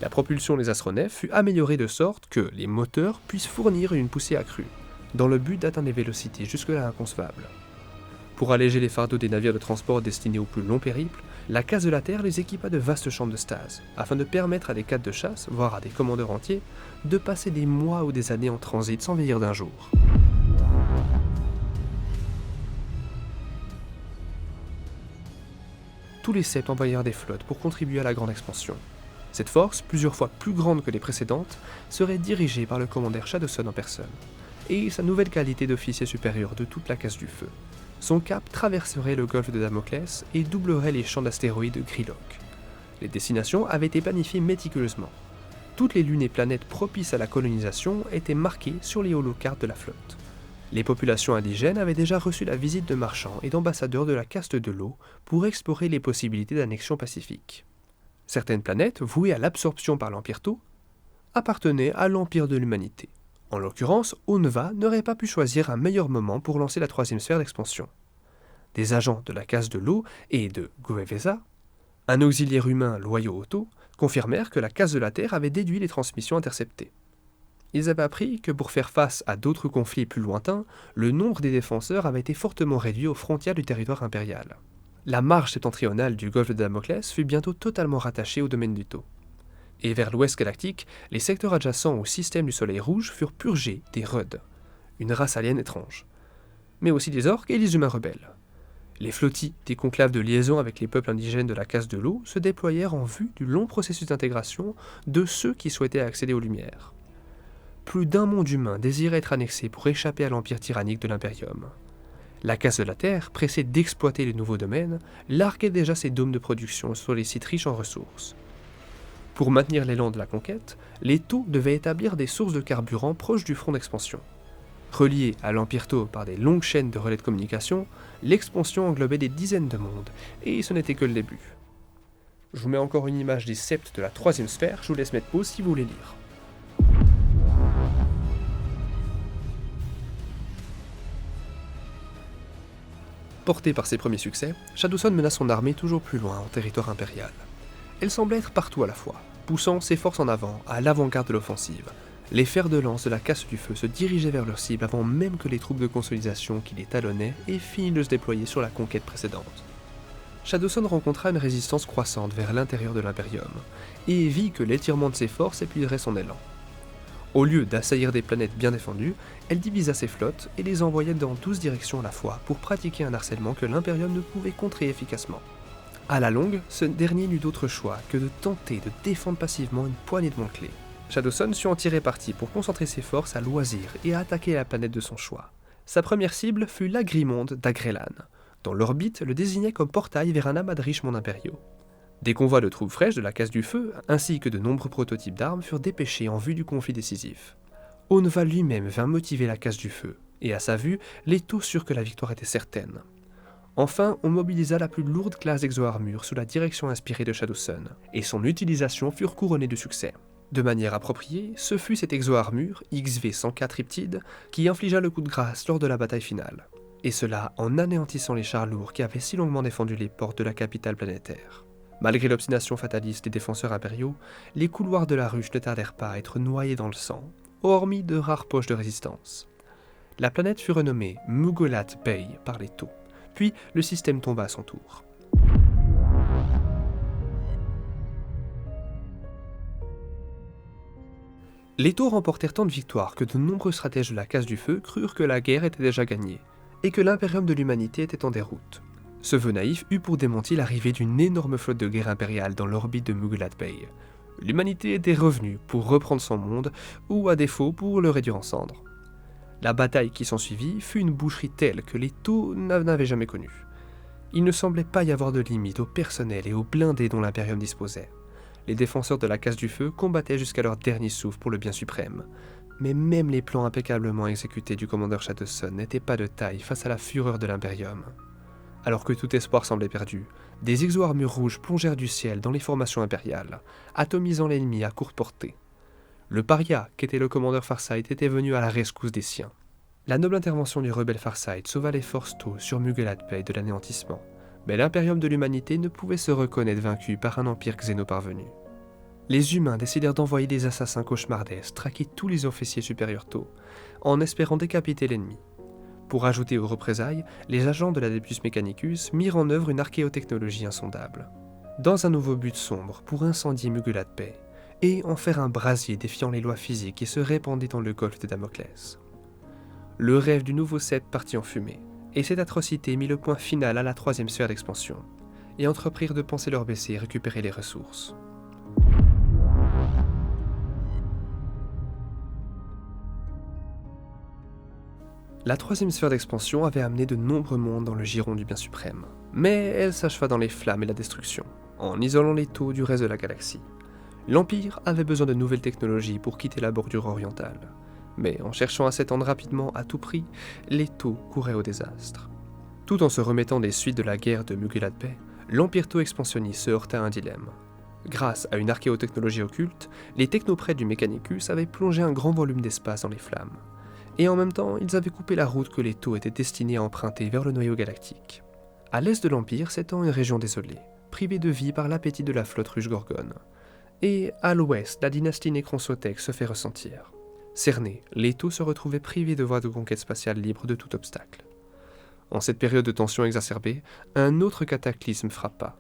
La propulsion des astronefs fut améliorée de sorte que les moteurs puissent fournir une poussée accrue, dans le but d'atteindre des vélocités jusque-là inconcevables. Pour alléger les fardeaux des navires de transport destinés aux plus longs périples, la Case de la Terre les équipa de vastes chambres de stase, afin de permettre à des cadres de chasse, voire à des commandeurs entiers, de passer des mois ou des années en transit sans vieillir d'un jour. Tous les septes envoyèrent des flottes pour contribuer à la grande expansion. Cette force, plusieurs fois plus grande que les précédentes, serait dirigée par le commandeur Shadow Sun en personne. et sa nouvelle qualité d'officier supérieur de toute la Casse du Feu. Son cap traverserait le golfe de Damoclès et doublerait les champs d'astéroïdes de Grilok. Les destinations avaient été planifiées méticuleusement. Toutes les lunes et planètes propices à la colonisation étaient marquées sur les holocartes de la flotte. Les populations indigènes avaient déjà reçu la visite de marchands et d'ambassadeurs de la caste de l'eau pour explorer les possibilités d'annexion pacifique. Certaines planètes, vouées à l'absorption par l'Empire Tau, appartenaient à l'Empire de l'Humanité. En l'occurrence, Onva n'aurait pas pu choisir un meilleur moment pour lancer la troisième sphère d'expansion. Des agents de la caste de l'eau et de Goevesa, un auxiliaire humain loyaux au Tau, confirmèrent que la caste de la Terre avait déduit les transmissions interceptées. Ils avaient appris que pour faire face à d'autres conflits plus lointains, le nombre des défenseurs avait été fortement réduit aux frontières du territoire impérial. La marge septentrionale du golfe de Damoclès fut bientôt totalement rattachée au domaine du Tau. Et vers l'ouest galactique, les secteurs adjacents au système du Soleil Rouge furent purgés des Rudd, une race alien étrange, mais aussi des orques et des humains rebelles. Les flottilles des conclaves de liaison avec les peuples indigènes de la caste de l'eau se déployèrent en vue du long processus d'intégration de ceux qui souhaitaient accéder aux Lumières. Plus d'un monde humain désirait être annexé pour échapper à l'empire tyrannique de l'Imperium. La caste de la Terre, pressée d'exploiter les nouveaux domaines, larguait déjà ses dômes de production sur les sites riches en ressources. Pour maintenir l'élan de la conquête, les Tau devaient établir des sources de carburant proches du front d'expansion. Reliés à l'Empire Tau par des longues chaînes de relais de communication, l'expansion englobait des dizaines de mondes, et ce n'était que le début. Je vous mets encore une image des septes de la troisième sphère, je vous laisse mettre pause si vous voulez lire. Portée par ses premiers succès, Shadowson mena son armée toujours plus loin en territoire impérial. Elle semblait être partout à la fois, poussant ses forces en avant, à l'avant-garde de l'offensive. Les fers de lance de la Casse du Feu se dirigeaient vers leur cible avant même que les troupes de consolidation qui les talonnaient aient fini de se déployer sur la conquête précédente. Shadowson rencontra une résistance croissante vers l'intérieur de l'Imperium, et vit que l'étirement de ses forces épuiserait son élan. Au lieu d'assaillir des planètes bien défendues, elle divisa ses flottes et les envoya dans 12 directions à la fois pour pratiquer un harcèlement que l'Imperium ne pouvait contrer efficacement. À la longue, ce dernier n'eut d'autre choix que de tenter de défendre passivement une poignée de mondes clés. Shadowson sut en tirer parti pour concentrer ses forces à loisir et à attaquer la planète de son choix. Sa première cible fut l'agrimonde d'Agrelan, dont l'orbite le désignait comme portail vers un amas de riches mondes impériaux. Des convois de troupes fraîches de la Casse du Feu, ainsi que de nombreux prototypes d'armes furent dépêchés en vue du conflit décisif. Onva lui-même vint motiver la Casse du Feu, et à sa vue, les Tau surent que la victoire était certaine. Enfin, on mobilisa la plus lourde classe d'exo-armure sous la direction inspirée de Shadowson, et son utilisation fut couronnée de succès. De manière appropriée, ce fut cette exo-armure, XV-104 Riptide, qui infligea le coup de grâce lors de la bataille finale, et cela en anéantissant les chars lourds qui avaient si longuement défendu les portes de la capitale planétaire. Malgré l'obstination fataliste des défenseurs impériaux, les couloirs de la ruche ne tardèrent pas à être noyés dans le sang, hormis de rares poches de résistance. La planète fut renommée Mugolat Bay par les Tau, puis le système tomba à son tour. Les Tau remportèrent tant de victoires que de nombreux stratèges de la Casse du Feu crurent que la guerre était déjà gagnée, et que l'Imperium de l'Humanité était en déroute. Ce vœu naïf eut pour démenti l'arrivée d'une énorme flotte de guerre impériale dans l'orbite de Mugolat Bay. L'humanité était revenue pour reprendre son monde, ou à défaut pour le réduire en cendres. La bataille qui s'ensuivit fut une boucherie telle que les Tau n'avaient jamais connue. Il ne semblait pas y avoir de limite au personnel et aux blindés dont l'Imperium disposait. Les défenseurs de la Casse du Feu combattaient jusqu'à leur dernier souffle pour le bien suprême. Mais même les plans impeccablement exécutés du commandeur Shadowson n'étaient pas de taille face à la fureur de l'Imperium. Alors que tout espoir semblait perdu, des exo-armures rouges plongèrent du ciel dans les formations impériales, atomisant l'ennemi à courte portée. Le paria qu'était le commandeur Farsight était venu à la rescousse des siens. La noble intervention du rebelle Farsight sauva les forces Tau sur Mugolat Bay de l'anéantissement, mais l'Imperium de l'Humanité ne pouvait se reconnaître vaincu par un empire xéno-parvenu. Les humains décidèrent d'envoyer des assassins cauchemardesques traquer tous les officiers supérieurs Tau, en espérant décapiter l'ennemi. Pour ajouter aux représailles, les agents de la Adeptus Mechanicus mirent en œuvre une archéotechnologie insondable, dans un nouveau but sombre pour incendier Mugolat Bay, et en faire un brasier défiant les lois physiques qui se répandaient dans le golfe de Damoclès. Le rêve du nouveau sceptre partit en fumée, et cette atrocité mit le point final à la troisième sphère d'expansion, et entreprirent de penser leur baisser et récupérer les ressources. La troisième sphère d'expansion avait amené de nombreux mondes dans le giron du bien suprême, mais elle s'acheva dans les flammes et la destruction, en isolant les taux du reste de la galaxie. L'Empire avait besoin de nouvelles technologies pour quitter la bordure orientale, mais en cherchant à s'étendre rapidement à tout prix, les taux couraient au désastre. Tout en se remettant des suites de la guerre de Mugulat Bay, l'Empire Tau expansionniste se heurta à un dilemme. Grâce à une archéotechnologie occulte, les technoprêtres du Mechanicus avaient plongé un grand volume d'espace dans les flammes. Et en même temps, ils avaient coupé la route que les taux étaient destinés à emprunter vers le noyau galactique. À l'est de l'Empire s'étend une région désolée, privée de vie par l'appétit de la flotte ruche Gorgone. Et à l'ouest, la dynastie Necronsotech se fait ressentir. Cernés, les taux se retrouvaient privés de voies de conquête spatiale libres de tout obstacle. En cette période de tension exacerbée, un autre cataclysme frappa.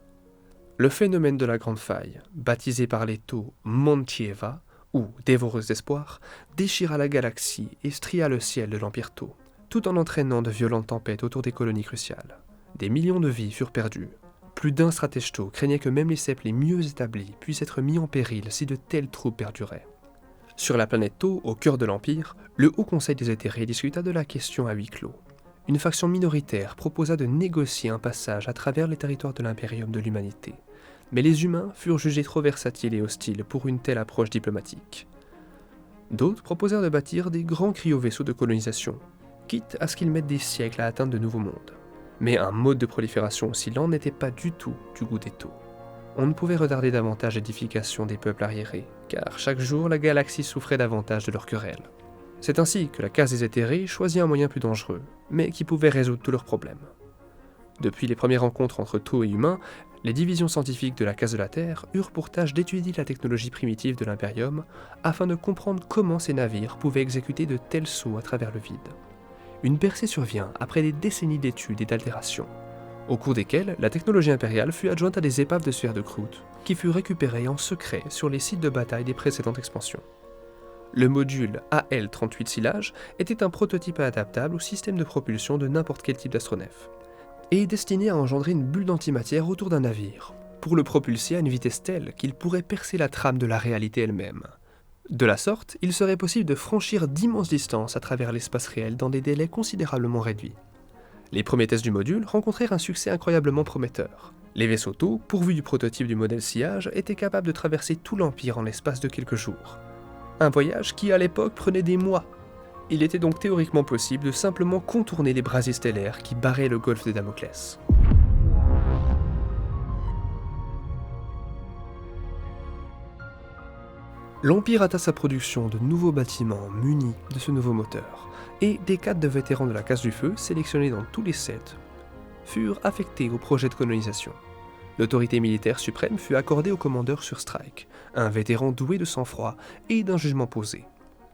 Le phénomène de la Grande Faille, baptisé par les taux Montieva, ou dévoreuse d'espoir, déchira la galaxie et stria le ciel de l'Empire Tau, tout en entraînant de violentes tempêtes autour des colonies cruciales. Des millions de vies furent perdues. Plus d'un stratège Tau craignait que même les ceps les mieux établis puissent être mis en péril si de telles troupes perduraient. Sur la planète Tau, au cœur de l'Empire, le Haut Conseil des Éthérés discuta de la question à huis clos. Une faction minoritaire proposa de négocier un passage à travers les territoires de l'impérium de l'humanité. Mais les humains furent jugés trop versatiles et hostiles pour une telle approche diplomatique. D'autres proposèrent de bâtir des grands cryovaisseaux de colonisation, quitte à ce qu'ils mettent des siècles à atteindre de nouveaux mondes. Mais un mode de prolifération aussi lent n'était pas du tout du goût des Taux. On ne pouvait retarder davantage l'édification des peuples arriérés, car chaque jour la galaxie souffrait davantage de leurs querelles. C'est ainsi que la case des éthérés choisit un moyen plus dangereux, mais qui pouvait résoudre tous leurs problèmes. Depuis les premières rencontres entre Tau et humains, les divisions scientifiques de la case de la Terre eurent pour tâche d'étudier la technologie primitive de l'Imperium afin de comprendre comment ces navires pouvaient exécuter de tels sauts à travers le vide. Une percée survient après des décennies d'études et d'altérations, au cours desquelles la technologie impériale fut adjointe à des épaves de sphère de croûte, qui furent récupérées en secret sur les sites de bataille des précédentes expansions. Le module AL-38 Silage était un prototype adaptable au système de propulsion de n'importe quel type d'astronef, et destiné à engendrer une bulle d'antimatière autour d'un navire, pour le propulser à une vitesse telle qu'il pourrait percer la trame de la réalité elle-même. De la sorte, il serait possible de franchir d'immenses distances à travers l'espace réel dans des délais considérablement réduits. Les premiers tests du module rencontrèrent un succès incroyablement prometteur. Les vaisseaux Tau, pourvus du prototype du modèle Sillage, étaient capables de traverser tout l'Empire en l'espace de quelques jours. Un voyage qui, à l'époque, prenait des mois. Il était donc théoriquement possible de simplement contourner les brasiers stellaires qui barraient le golfe de Damoclès. L'Empire hâta sa production de nouveaux bâtiments munis de ce nouveau moteur, et des cadres de vétérans de la Casse du Feu, sélectionnés dans tous les sets, furent affectés au projet de colonisation. L'autorité militaire suprême fut accordée au commandeur sur Strike, un vétéran doué de sang-froid et d'un jugement posé,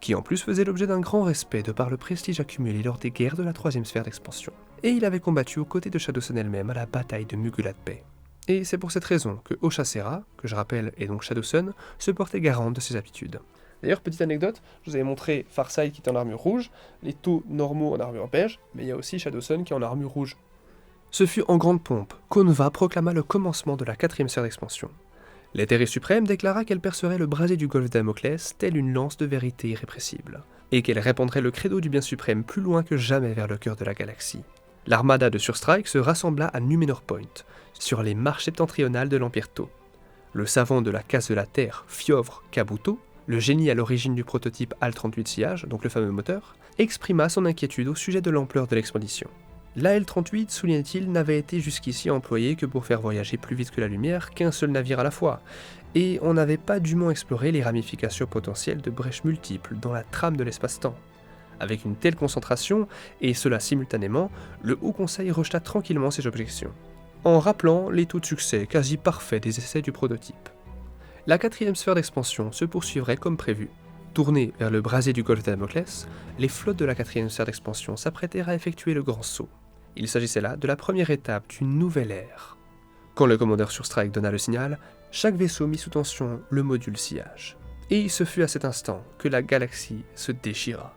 qui en plus faisait l'objet d'un grand respect de par le prestige accumulé lors des guerres de la troisième sphère d'expansion. Et il avait combattu aux côtés de Shadowsun elle-même à la bataille de Mugulat Bay. Et c'est pour cette raison que Osha Serra, que je rappelle est donc Shadowsun, se portait garante de ses aptitudes. D'ailleurs, petite anecdote, je vous avais montré Farsight qui est en armure rouge, les Tau normaux en armure beige, mais il y a aussi Shadowsun qui est en armure rouge. Ce fut en grande pompe qu'Onva proclama le commencement de la quatrième sphère d'expansion. L'Éthérée suprême déclara qu'elle percerait le brasier du golfe Damoclès telle une lance de vérité irrépressible, et qu'elle répandrait le credo du bien suprême plus loin que jamais vers le cœur de la galaxie. L'armada de Surstrike se rassembla à Numenor Point, sur les marches septentrionales de l'Empire Tau. Le savant de la Casse de la Terre, Fiovre Kabuto, le génie à l'origine du prototype AL-38 Sillage, donc le fameux moteur, exprima son inquiétude au sujet de l'ampleur de l'expédition. L'AL-38, soulignait-il, n'avait été jusqu'ici employé que pour faire voyager plus vite que la lumière qu'un seul navire à la fois, et on n'avait pas dûment exploré les ramifications potentielles de brèches multiples dans la trame de l'espace-temps. Avec une telle concentration, et cela simultanément, le Haut Conseil rejeta tranquillement ses objections, en rappelant les taux de succès quasi parfaits des essais du prototype. La quatrième sphère d'expansion se poursuivrait comme prévu. Tournées vers le brasier du golfe de Damoclès, les flottes de la quatrième sphère d'expansion s'apprêtèrent à effectuer le grand saut. Il s'agissait là de la première étape d'une nouvelle ère. Quand le commandeur sur Strike donna le signal, chaque vaisseau mit sous tension le module Sillage. Et ce fut à cet instant que la galaxie se déchira.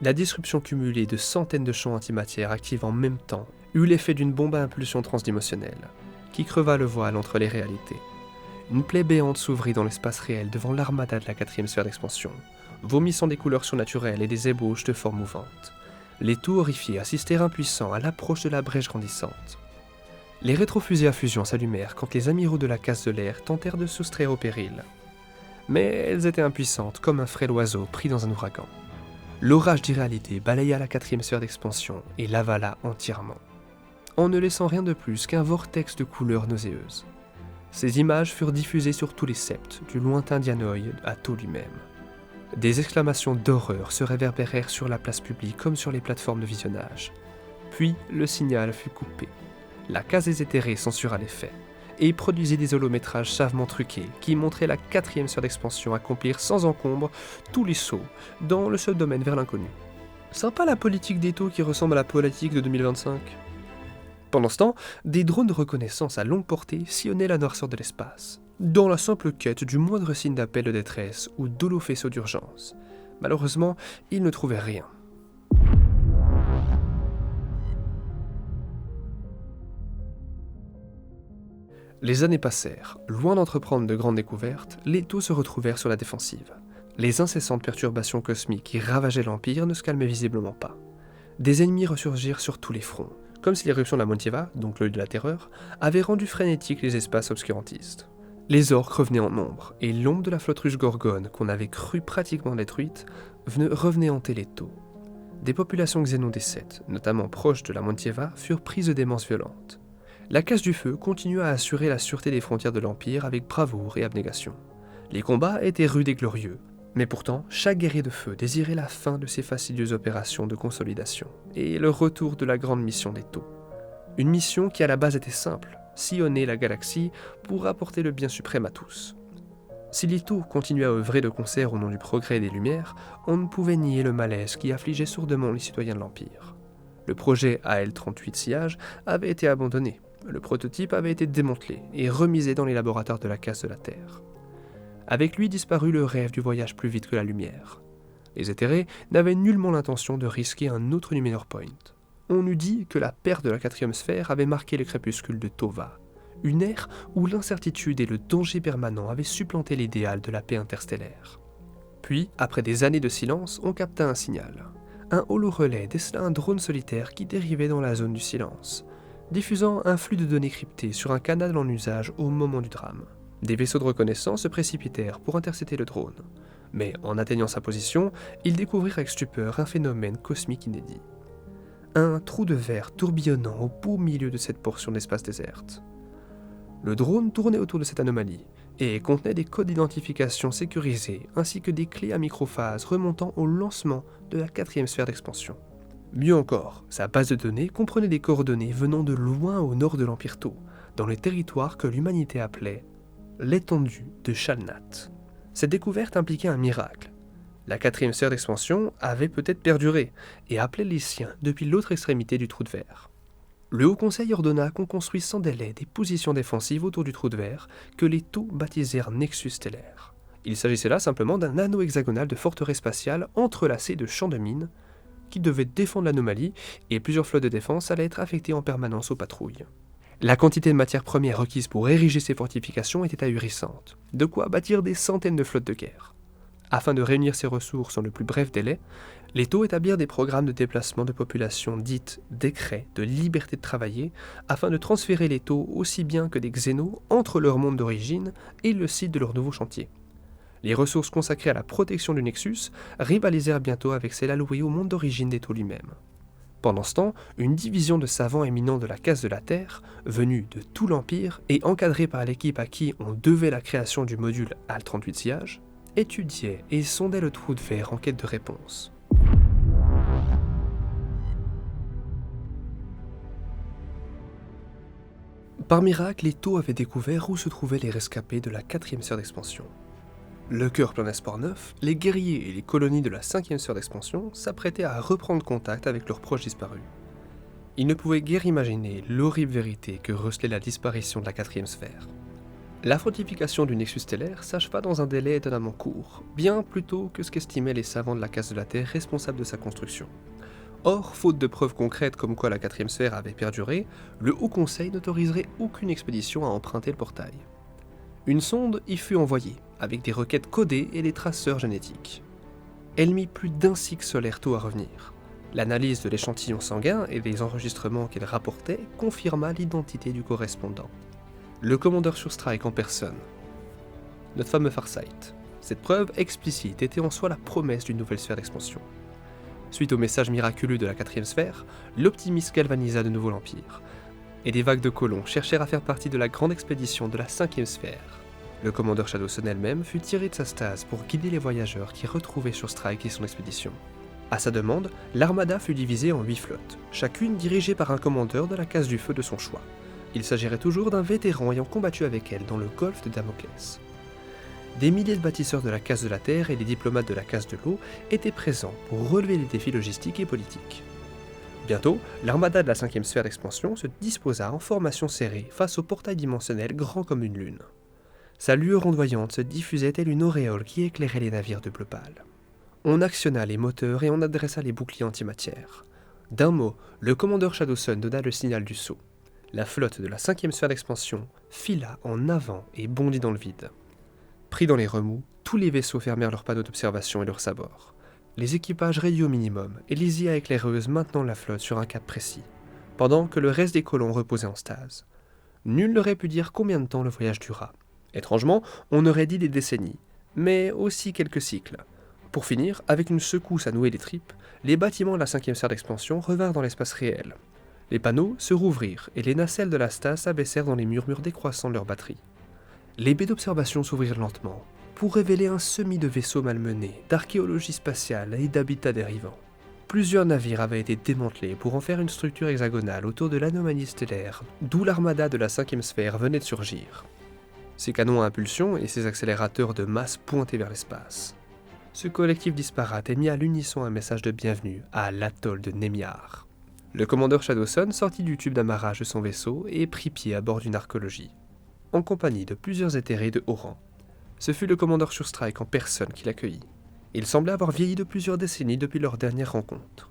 La disruption cumulée de centaines de champs antimatière actifs en même temps eut l'effet d'une bombe à impulsion transdimensionnelle, qui creva le voile entre les réalités. Une plaie béante s'ouvrit dans l'espace réel devant l'armada de la quatrième sphère d'expansion, vomissant des couleurs surnaturelles et des ébauches de formes mouvantes. Les Tau horrifiés assistèrent impuissants à l'approche de la brèche grandissante. Les rétrofusées à fusion s'allumèrent quand les amiraux de la casse de l'air tentèrent de soustraire au péril. Mais elles étaient impuissantes comme un frêle oiseau pris dans un ouragan. L'orage d'irréalité balaya la 4e sphère d'expansion et l'avala entièrement, en ne laissant rien de plus qu'un vortex de couleurs nauséeuses. Ces images furent diffusées sur tous les septes, du lointain Dianoï à Tau lui-même. Des exclamations d'horreur se réverbérèrent sur la place publique comme sur les plateformes de visionnage. Puis le signal fut coupé. La case des éthérés censura les faits, et produisit des holométrages savement truqués qui montraient la 4e sphère d'expansion accomplir sans encombre tous les sauts dans le seul domaine vers l'inconnu. Sympa la politique des Tau qui ressemble à la politique de 2025. Pendant ce temps, des drones de reconnaissance à longue portée sillonnaient la noirceur de l'espace, dans la simple quête du moindre signe d'appel de détresse ou d'holofaisceau d'urgence. Malheureusement, ils ne trouvaient rien. Les années passèrent. Loin d'entreprendre de grandes découvertes, les Tau se retrouvèrent sur la défensive. Les incessantes perturbations cosmiques qui ravageaient l'Empire ne se calmaient visiblement pas. Des ennemis ressurgirent sur tous les fronts, comme si l'éruption de la Montieva, donc l'œil de la terreur, avait rendu frénétiques les espaces obscurantistes. Les orques revenaient en nombre, et l'ombre de la flotte ruche Gorgone, qu'on avait cru pratiquement détruite, revenait hanter les Tau. Des populations xénon des Sept, notamment proches de la Montieva, furent prises de démence violente. La casse du feu continua à assurer la sûreté des frontières de l'Empire avec bravoure et abnégation. Les combats étaient rudes et glorieux, mais pourtant, chaque guerrier de feu désirait la fin de ces fastidieuses opérations de consolidation, et le retour de la grande mission des Tau. Une mission qui à la base était simple, sillonner la galaxie pour apporter le bien suprême à tous. Si les Tau continuaient à œuvrer de concert au nom du progrès et des Lumières, on ne pouvait nier le malaise qui affligeait sourdement les citoyens de l'Empire. Le projet AL-38 Sillage avait été abandonné, le prototype avait été démantelé et remisé dans les laboratoires de la casse de la Terre. Avec lui disparut le rêve du voyage plus vite que la lumière. Les éthérés n'avaient nullement l'intention de risquer un autre Numenor Point. On eût dit que la perte de la 4e sphère avait marqué le crépuscule de Tova, une ère où l'incertitude et le danger permanent avaient supplanté l'idéal de la paix interstellaire. Puis, après des années de silence, on capta un signal. Un holo-relais décela un drone solitaire qui dérivait dans la zone du silence, diffusant un flux de données cryptées sur un canal en usage au moment du drame. Des vaisseaux de reconnaissance se précipitèrent pour intercepter le drone, mais en atteignant sa position, ils découvrirent avec stupeur un phénomène cosmique inédit. Un trou de verre tourbillonnant au beau milieu de cette portion d'espace déserte. Le drone tournait autour de cette anomalie et contenait des codes d'identification sécurisés ainsi que des clés à microphase remontant au lancement de la 4e sphère d'expansion. Mieux encore, sa base de données comprenait des coordonnées venant de loin au nord de l'Empire Tau, dans les territoires que l'humanité appelait l'étendue de Shalnat. Cette découverte impliquait un miracle. La 4e sphère d'expansion avait peut-être perduré et appelait les siens depuis l'autre extrémité du trou de verre. Le Haut Conseil ordonna qu'on construise sans délai des positions défensives autour du trou de verre que les Tau baptisèrent Nexus stellaire. Il s'agissait là simplement d'un anneau hexagonal de forteresse spatiale entrelacé de champs de mines qui devait défendre l'anomalie et plusieurs flottes de défense allaient être affectées en permanence aux patrouilles. La quantité de matières premières requise pour ériger ces fortifications était ahurissante, de quoi bâtir des centaines de flottes de guerre. Afin de réunir ces ressources dans le plus bref délai, les Tau établirent des programmes de déplacement de population dites décrets de liberté de travailler afin de transférer les Tau aussi bien que des xénos entre leur monde d'origine et le site de leur nouveau chantier. Les ressources consacrées à la protection du Nexus rivalisèrent bientôt avec celles allouées au monde d'origine des Tau lui-même. Pendant ce temps, une division de savants éminents de la casse de la Terre, venus de tout l'Empire et encadrés par l'équipe à qui on devait la création du module AL-38 Sillage, étudiait et sondait le trou de verre en quête de réponse. Par miracle, les Tau avaient découvert où se trouvaient les rescapés de la 4e sphère d'expansion. Le cœur plein d'espoir neuf, les guerriers et les colonies de la 5e sphère d'expansion s'apprêtaient à reprendre contact avec leurs proches disparus. Ils ne pouvaient guère imaginer l'horrible vérité que recelait la disparition de la 4e sphère. La fortification du Nexus stellaire s'acheva dans un délai étonnamment court, bien plus tôt que ce qu'estimaient les savants de la casse de la Terre responsables de sa construction. Or, faute de preuves concrètes comme quoi la 4e sphère avait perduré, le Haut Conseil n'autoriserait aucune expédition à emprunter le portail. Une sonde y fut envoyée, avec des requêtes codées et des traceurs génétiques. Elle mit plus d'un cycle solaire Tau à revenir, L'analyse de l'échantillon sanguin et des enregistrements qu'il rapportait confirma l'identité du correspondant. Le commandeur Surstrike en personne. Notre fameux Farsight. Cette preuve explicite était en soi la promesse d'une nouvelle sphère d'expansion. Suite au message miraculeux de la 4ème sphère, l'optimisme galvanisa de nouveau l'Empire, et des vagues de colons cherchèrent à faire partie de la grande expédition de la 5ème sphère. Le commandeur Shadowsun elle-même fut tiré de sa stase pour guider les voyageurs qui retrouvaient Surstrike et son expédition. À sa demande, l'armada fut divisée en 8 flottes, chacune dirigée par un commandeur de la case du feu de son choix. Il s'agirait toujours d'un vétéran ayant combattu avec elle dans le golfe de Damoclès. Des milliers de bâtisseurs de la case de la Terre et des diplomates de la case de l'eau étaient présents pour relever les défis logistiques et politiques. Bientôt, l'armada de la 5ème sphère d'expansion se disposa en formation serrée face au portail dimensionnel grand comme une lune. Sa lueur ondoyante se diffusait telle une auréole qui éclairait les navires de bleu pâle. On actionna les moteurs et on adressa les boucliers antimatière. D'un mot, le commandeur Shadowsun donna le signal du saut. La flotte de la 5ème sphère d'expansion fila en avant et bondit dans le vide. Pris dans les remous, tous les vaisseaux fermèrent leurs panneaux d'observation et leurs sabords. Les équipages réduits au minimum et les IA éclaireuses maintenant la flotte sur un cap précis, pendant que le reste des colons reposait en stase. Nul n'aurait pu dire combien de temps le voyage dura. Étrangement, on aurait dit des décennies, mais aussi quelques cycles. Pour finir, avec une secousse à nouer les tripes, les bâtiments de la 5ème sphère d'expansion revinrent dans l'espace réel. Les panneaux se rouvrirent et les nacelles de la stase s'abaissèrent dans les murmures décroissants de leur batterie. Les baies d'observation s'ouvrirent lentement, pour révéler un semis de vaisseaux malmenés, d'archéologie spatiale et d'habitats dérivants. Plusieurs navires avaient été démantelés pour en faire une structure hexagonale autour de l'anomalie stellaire, d'où l'armada de la 5ème sphère venait de surgir. Ses canons à impulsion et ses accélérateurs de masse pointaient vers l'espace. Ce collectif disparate émit à l'unisson un message de bienvenue à l'atoll de Nemiar. Le commandeur Shadowsun sortit du tube d'amarrage de son vaisseau et prit pied à bord d'une archéologie, en compagnie de plusieurs éthérés de haut rang. Ce fut le commandeur Surstrike en personne qui l'accueillit. Il semblait avoir vieilli de plusieurs décennies depuis leur dernière rencontre.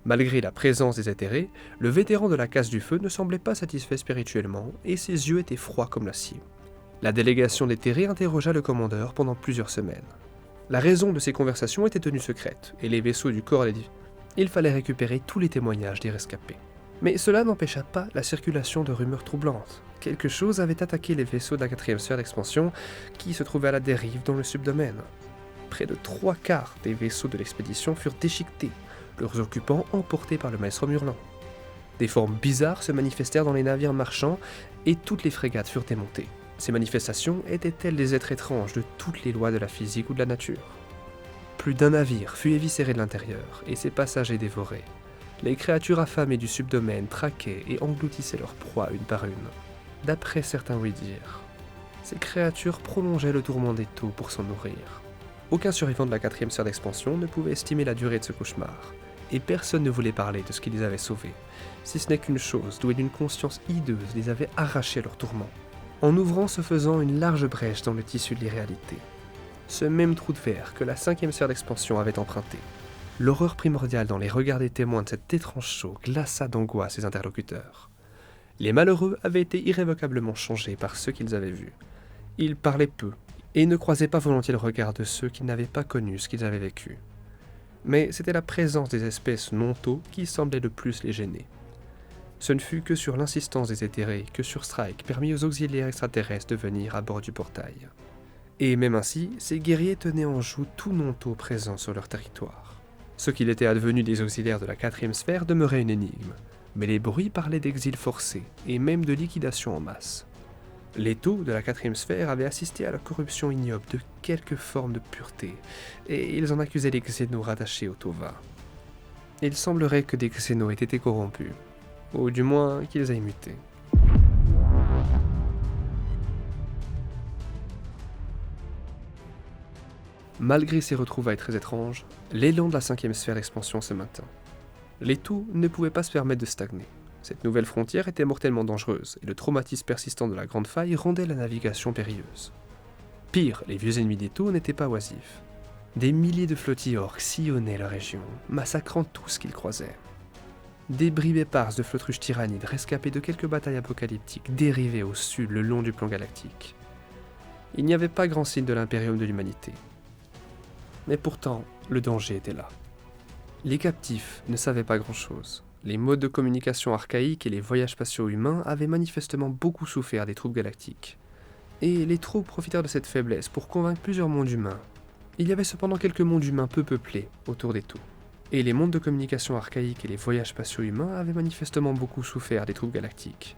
Malgré la présence des éthérés, le vétéran de la case du feu ne semblait pas satisfait spirituellement et ses yeux étaient froids comme l'acier. La délégation d'éthérés interrogea le commandeur pendant plusieurs semaines. La raison de ces conversations était tenue secrète, et les vaisseaux du corps il fallait récupérer tous les témoignages des rescapés. Mais cela n'empêcha pas la circulation de rumeurs troublantes. Quelque chose avait attaqué les vaisseaux de la 4ème sphère d'expansion qui se trouvaient à la dérive dans le subdomaine. Près de 3/4 des vaisseaux de l'expédition furent déchiquetés, leurs occupants emportés par le maelstrom hurlant. Des formes bizarres se manifestèrent dans les navires marchands et toutes les frégates furent démontées. Ces manifestations étaient-elles des êtres étranges de toutes les lois de la physique ou de la nature? Plus d'un navire fut éviscéré de l'intérieur et ses passagers dévorés. Les créatures affamées du subdomaine traquaient et engloutissaient leurs proies une par une. D'après certains oui-dire, ces créatures prolongeaient le tourment des taux pour s'en nourrir. Aucun survivant de la 4ème sphère d'expansion ne pouvait estimer la durée de ce cauchemar, et personne ne voulait parler de ce qui les avait sauvés, si ce n'est qu'une chose douée d'une conscience hideuse les avait arrachés à leur tourment, en ouvrant ce faisant une large brèche dans le tissu de l'irréalité. Ce même trou de verre que la 5ème sphère d'expansion avait emprunté. L'horreur primordiale dans les regards des témoins de cet étrange show glaça d'angoisse ses interlocuteurs. Les malheureux avaient été irrévocablement changés par ceux qu'ils avaient vus. Ils parlaient peu, et ne croisaient pas volontiers le regard de ceux qui n'avaient pas connu ce qu'ils avaient vécu. Mais c'était la présence des espèces non-taux qui semblait le plus les gêner. Ce ne fut que sur l'insistance des éthérés que Surstrike permit aux auxiliaires extraterrestres de venir à bord du portail. Et même ainsi, ces guerriers tenaient en joue tout non-taux présent sur leur territoire. Ce qu'il était advenu des auxiliaires de la 4ème sphère demeurait une énigme, mais les bruits parlaient d'exil forcé et même de liquidation en masse. Les taux de la 4ème sphère avaient assisté à la corruption ignoble de quelques formes de pureté, et ils en accusaient les xénos rattachés au Tova. Il semblerait que des xénos aient été corrompus, ou du moins qu'ils aient muté. Malgré ces retrouvailles très étranges, l'élan de la 5ème sphère d'expansion se maintint. Les Taux ne pouvaient pas se permettre de stagner. Cette nouvelle frontière était mortellement dangereuse, et le traumatisme persistant de la Grande Faille rendait la navigation périlleuse. Pire, les vieux ennemis des Taux n'étaient pas oisifs. Des milliers de flottilles orques sillonnaient la région, massacrant tout ce qu'ils croisaient. Des bribes éparses de flotruches tyrannides rescapées de quelques batailles apocalyptiques dérivaient au sud le long du plan galactique. Il n'y avait pas grand signe de l'impérium de l'humanité. Mais pourtant, le danger était là. Les captifs ne savaient pas grand-chose. Les modes de communication archaïques et les voyages spatiaux humains avaient manifestement beaucoup souffert des troupes galactiques. Et les troupes profitèrent de cette faiblesse pour convaincre plusieurs mondes humains. Il y avait cependant quelques mondes humains peu peuplés autour des Tau. Et les mondes de communication archaïques et les voyages spatiaux humains avaient manifestement beaucoup souffert des troupes galactiques.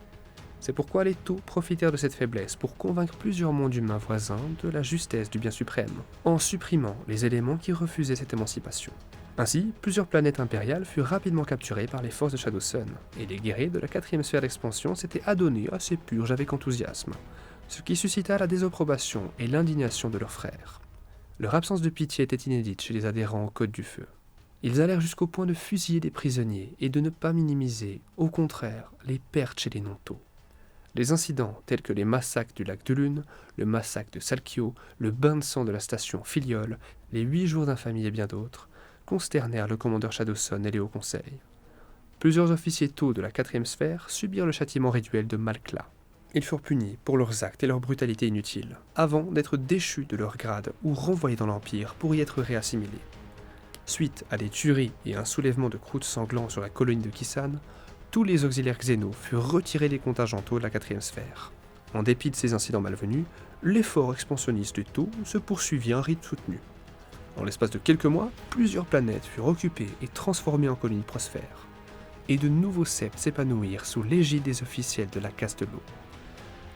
C'est pourquoi les Tau profitèrent de cette faiblesse pour convaincre plusieurs mondes humains voisins de la justesse du bien suprême, en supprimant les éléments qui refusaient cette émancipation. Ainsi, plusieurs planètes impériales furent rapidement capturées par les forces de Shadow Sun, et les guerriers de la 4ème sphère d'expansion s'étaient adonnés à ces purges avec enthousiasme, ce qui suscita la désapprobation et l'indignation de leurs frères. Leur absence de pitié était inédite chez les adhérents au Code du Feu. Ils allèrent jusqu'au point de fusiller des prisonniers et de ne pas minimiser, au contraire, les pertes chez les non-Tau. Les incidents tels que les massacres du lac de Lune, le massacre de Salkio, le bain de sang de la station Filiol, les 8 jours d'infamie et bien d'autres, consternèrent le commandeur Shadow Sun et les hauts conseils. Plusieurs officiers Tau de la 4ème sphère subirent le châtiment rituel de Malkla. Ils furent punis pour leurs actes et leur brutalité inutile, avant d'être déchus de leur grade ou renvoyés dans l'Empire pour y être réassimilés. Suite à des tueries et un soulèvement de croûtes sanglants sur la colonie de Kisan, tous les auxiliaires Xéno furent retirés des contingents Tau de la 4ème sphère. En dépit de ces incidents malvenus, l'effort expansionniste du Tau se poursuivit à un rythme soutenu. En l'espace de quelques mois, plusieurs planètes furent occupées et transformées en colonies prospères, et de nouveaux septes s'épanouirent sous l'égide des officiels de la caste de l'eau.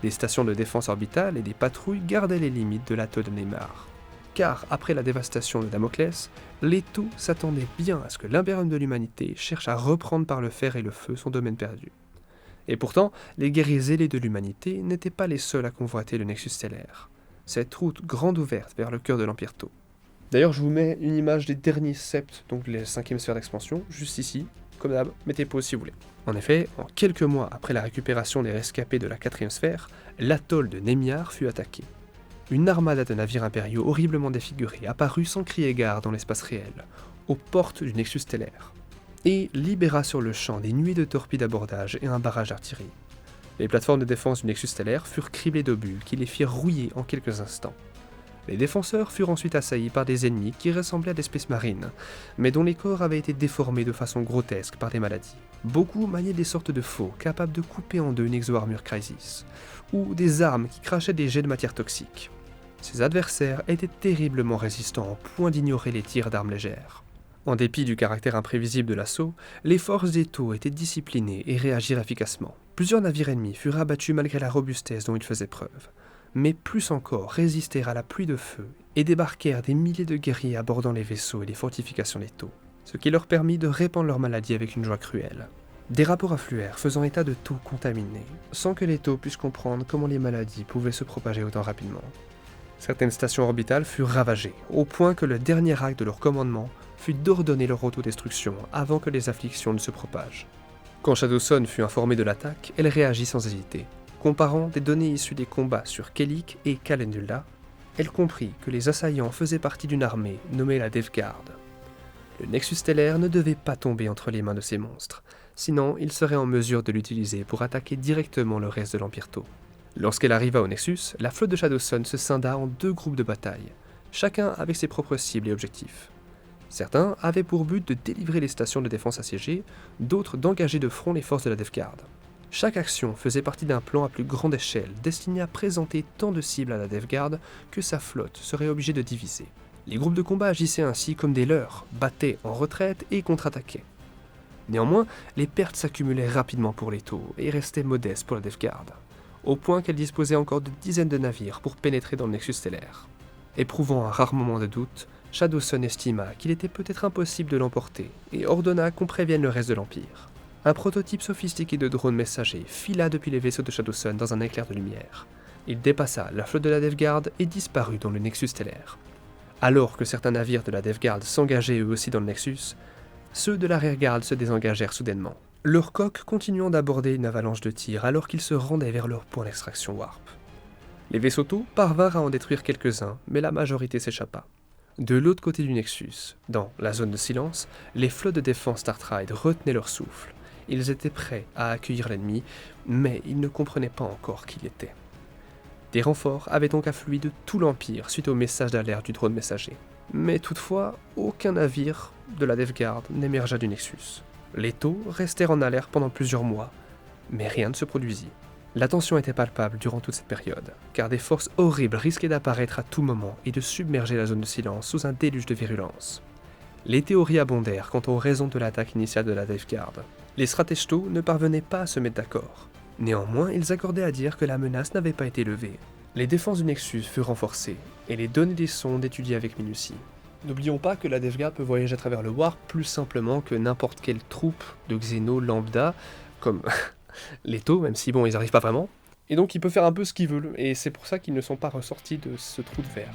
Des stations de défense orbitale et des patrouilles gardaient les limites de l'atoll de Neymar. Car, après la dévastation de Damoclès, les Tau s'attendaient bien à ce que l'impérium de l'humanité cherche à reprendre par le fer et le feu son domaine perdu. Et pourtant, les guerriers zélés de l'humanité n'étaient pas les seuls à convoiter le Nexus stellaire. Cette route grande ouverte vers le cœur de l'Empire Tau. D'ailleurs, je vous mets une image des derniers septs, donc les 5e sphères d'expansion, juste ici. Comme d'hab, mettez pause si vous voulez. En effet, en quelques mois après la récupération des rescapés de la 4ème sphère, l'atoll de Nemiar fut attaqué. Une armada de navires impériaux horriblement défigurés apparut sans crier gare dans l'espace réel, aux portes du Nexus stellaire, et libéra sur le champ des nuées de torpilles d'abordage et un barrage d'artillerie. Les plateformes de défense du Nexus stellaire furent criblées d'obus qui les firent rouiller en quelques instants. Les défenseurs furent ensuite assaillis par des ennemis qui ressemblaient à des espèces marines, mais dont les corps avaient été déformés de façon grotesque par des maladies. Beaucoup maniaient des sortes de faux capables de couper en deux une exo-armure Crisis, ou des armes qui crachaient des jets de matière toxique. Ces adversaires étaient terriblement résistants au point d'ignorer les tirs d'armes légères. En dépit du caractère imprévisible de l'assaut, les forces des Tau étaient disciplinées et réagirent efficacement. Plusieurs navires ennemis furent abattus malgré la robustesse dont ils faisaient preuve. Mais plus encore résistèrent à la pluie de feu et débarquèrent des milliers de guerriers abordant les vaisseaux et les fortifications des Tau, ce qui leur permit de répandre leur maladie avec une joie cruelle. Des rapports affluèrent faisant état de Tau contaminés, sans que les Tau puissent comprendre comment les maladies pouvaient se propager autant rapidement. Certaines stations orbitales furent ravagées, au point que le dernier acte de leur commandement fut d'ordonner leur autodestruction avant que les afflictions ne se propagent. Quand Shadow Sun fut informée de l'attaque, elle réagit sans hésiter. Comparant des données issues des combats sur Kellic et Calendula, elle comprit que les assaillants faisaient partie d'une armée nommée la Death Guard. Le Nexus stellaire ne devait pas tomber entre les mains de ces monstres, sinon ils seraient en mesure de l'utiliser pour attaquer directement le reste de l'Empire Tau. Lorsqu'elle arriva au Nexus, la flotte de Shadow Sun se scinda en 2 groupes de bataille, chacun avec ses propres cibles et objectifs. Certains avaient pour but de délivrer les stations de défense assiégées, d'autres d'engager de front les forces de la Death Guard. Chaque action faisait partie d'un plan à plus grande échelle, destiné à présenter tant de cibles à la Death Guard que sa flotte serait obligée de diviser. Les groupes de combat agissaient ainsi comme des leurs, battaient en retraite et contre-attaquaient. Néanmoins, les pertes s'accumulaient rapidement pour les Tau et restaient modestes pour la Death Guard, au point qu'elle disposait encore de dizaines de navires pour pénétrer dans le Nexus stellaire. Éprouvant un rare moment de doute, Shadow Sun estima qu'il était peut-être impossible de l'emporter et ordonna qu'on prévienne le reste de l'Empire. Un prototype sophistiqué de drone messager fila depuis les vaisseaux de Shadow Sun dans un éclair de lumière. Il dépassa la flotte de la Death Guard et disparut dans le Nexus stellaire. Alors que certains navires de la Death Guard s'engageaient eux aussi dans le Nexus, ceux de l'arrière-garde se désengagèrent soudainement, leurs coques continuant d'aborder une avalanche de tirs alors qu'ils se rendaient vers leur point d'extraction Warp. Les vaisseaux Tau parvinrent à en détruire quelques-uns, mais la majorité s'échappa. De l'autre côté du Nexus, dans la zone de silence, les flottes de défense Startride retenaient leur souffle. Ils étaient prêts à accueillir l'ennemi, mais ils ne comprenaient pas encore qui il était. Des renforts avaient donc afflué de tout l'Empire suite au message d'alerte du drone messager. Mais toutefois, aucun navire de la DevGuard n'émergea du Nexus. Les taux restèrent en alerte pendant plusieurs mois, mais rien ne se produisit. La tension était palpable durant toute cette période, car des forces horribles risquaient d'apparaître à tout moment et de submerger la zone de silence sous un déluge de virulence. Les théories abondèrent quant aux raisons de l'attaque initiale de la DevGuard. Les stratèges taux ne parvenaient pas à se mettre d'accord. Néanmoins, ils accordaient à dire que la menace n'avait pas été levée. Les défenses du Nexus furent renforcées, et les données des sondes étudiées avec minutie. N'oublions pas que la DevGuard peut voyager à travers le Warp plus simplement que n'importe quelle troupe de Xeno lambda, comme les taux, même si bon, ils arrivent pas vraiment. Et donc il peut faire un peu ce qu'il veut, et c'est pour ça qu'ils ne sont pas ressortis de ce trou de verre,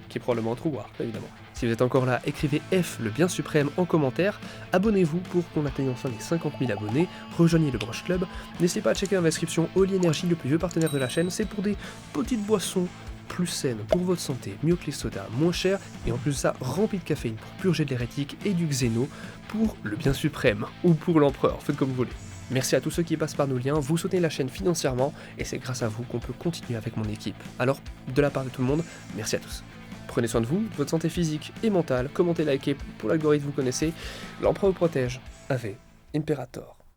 qui est probablement un trou Warp, évidemment. Si vous êtes encore là, écrivez F le bien suprême en commentaire, abonnez-vous pour qu'on atteigne enfin les 50 000 abonnés, rejoignez le Broche Club, n'hésitez pas à checker dans la description Holy Energy, le plus vieux partenaire de la chaîne, c'est pour des petites boissons plus saines pour votre santé, mieux que les sodas, moins chers, et en plus de ça, rempli de caféine pour purger de l'hérétique et du xéno, pour le bien suprême, ou pour l'empereur, faites comme vous voulez. Merci à tous ceux qui passent par nos liens, vous soutenez la chaîne financièrement, et c'est grâce à vous qu'on peut continuer avec mon équipe. Alors, de la part de tout le monde, merci à tous. Prenez soin de vous, de votre santé physique et mentale, commentez, likez pour l'algorithme, vous connaissez. L'empereur vous protège. Ave Imperator.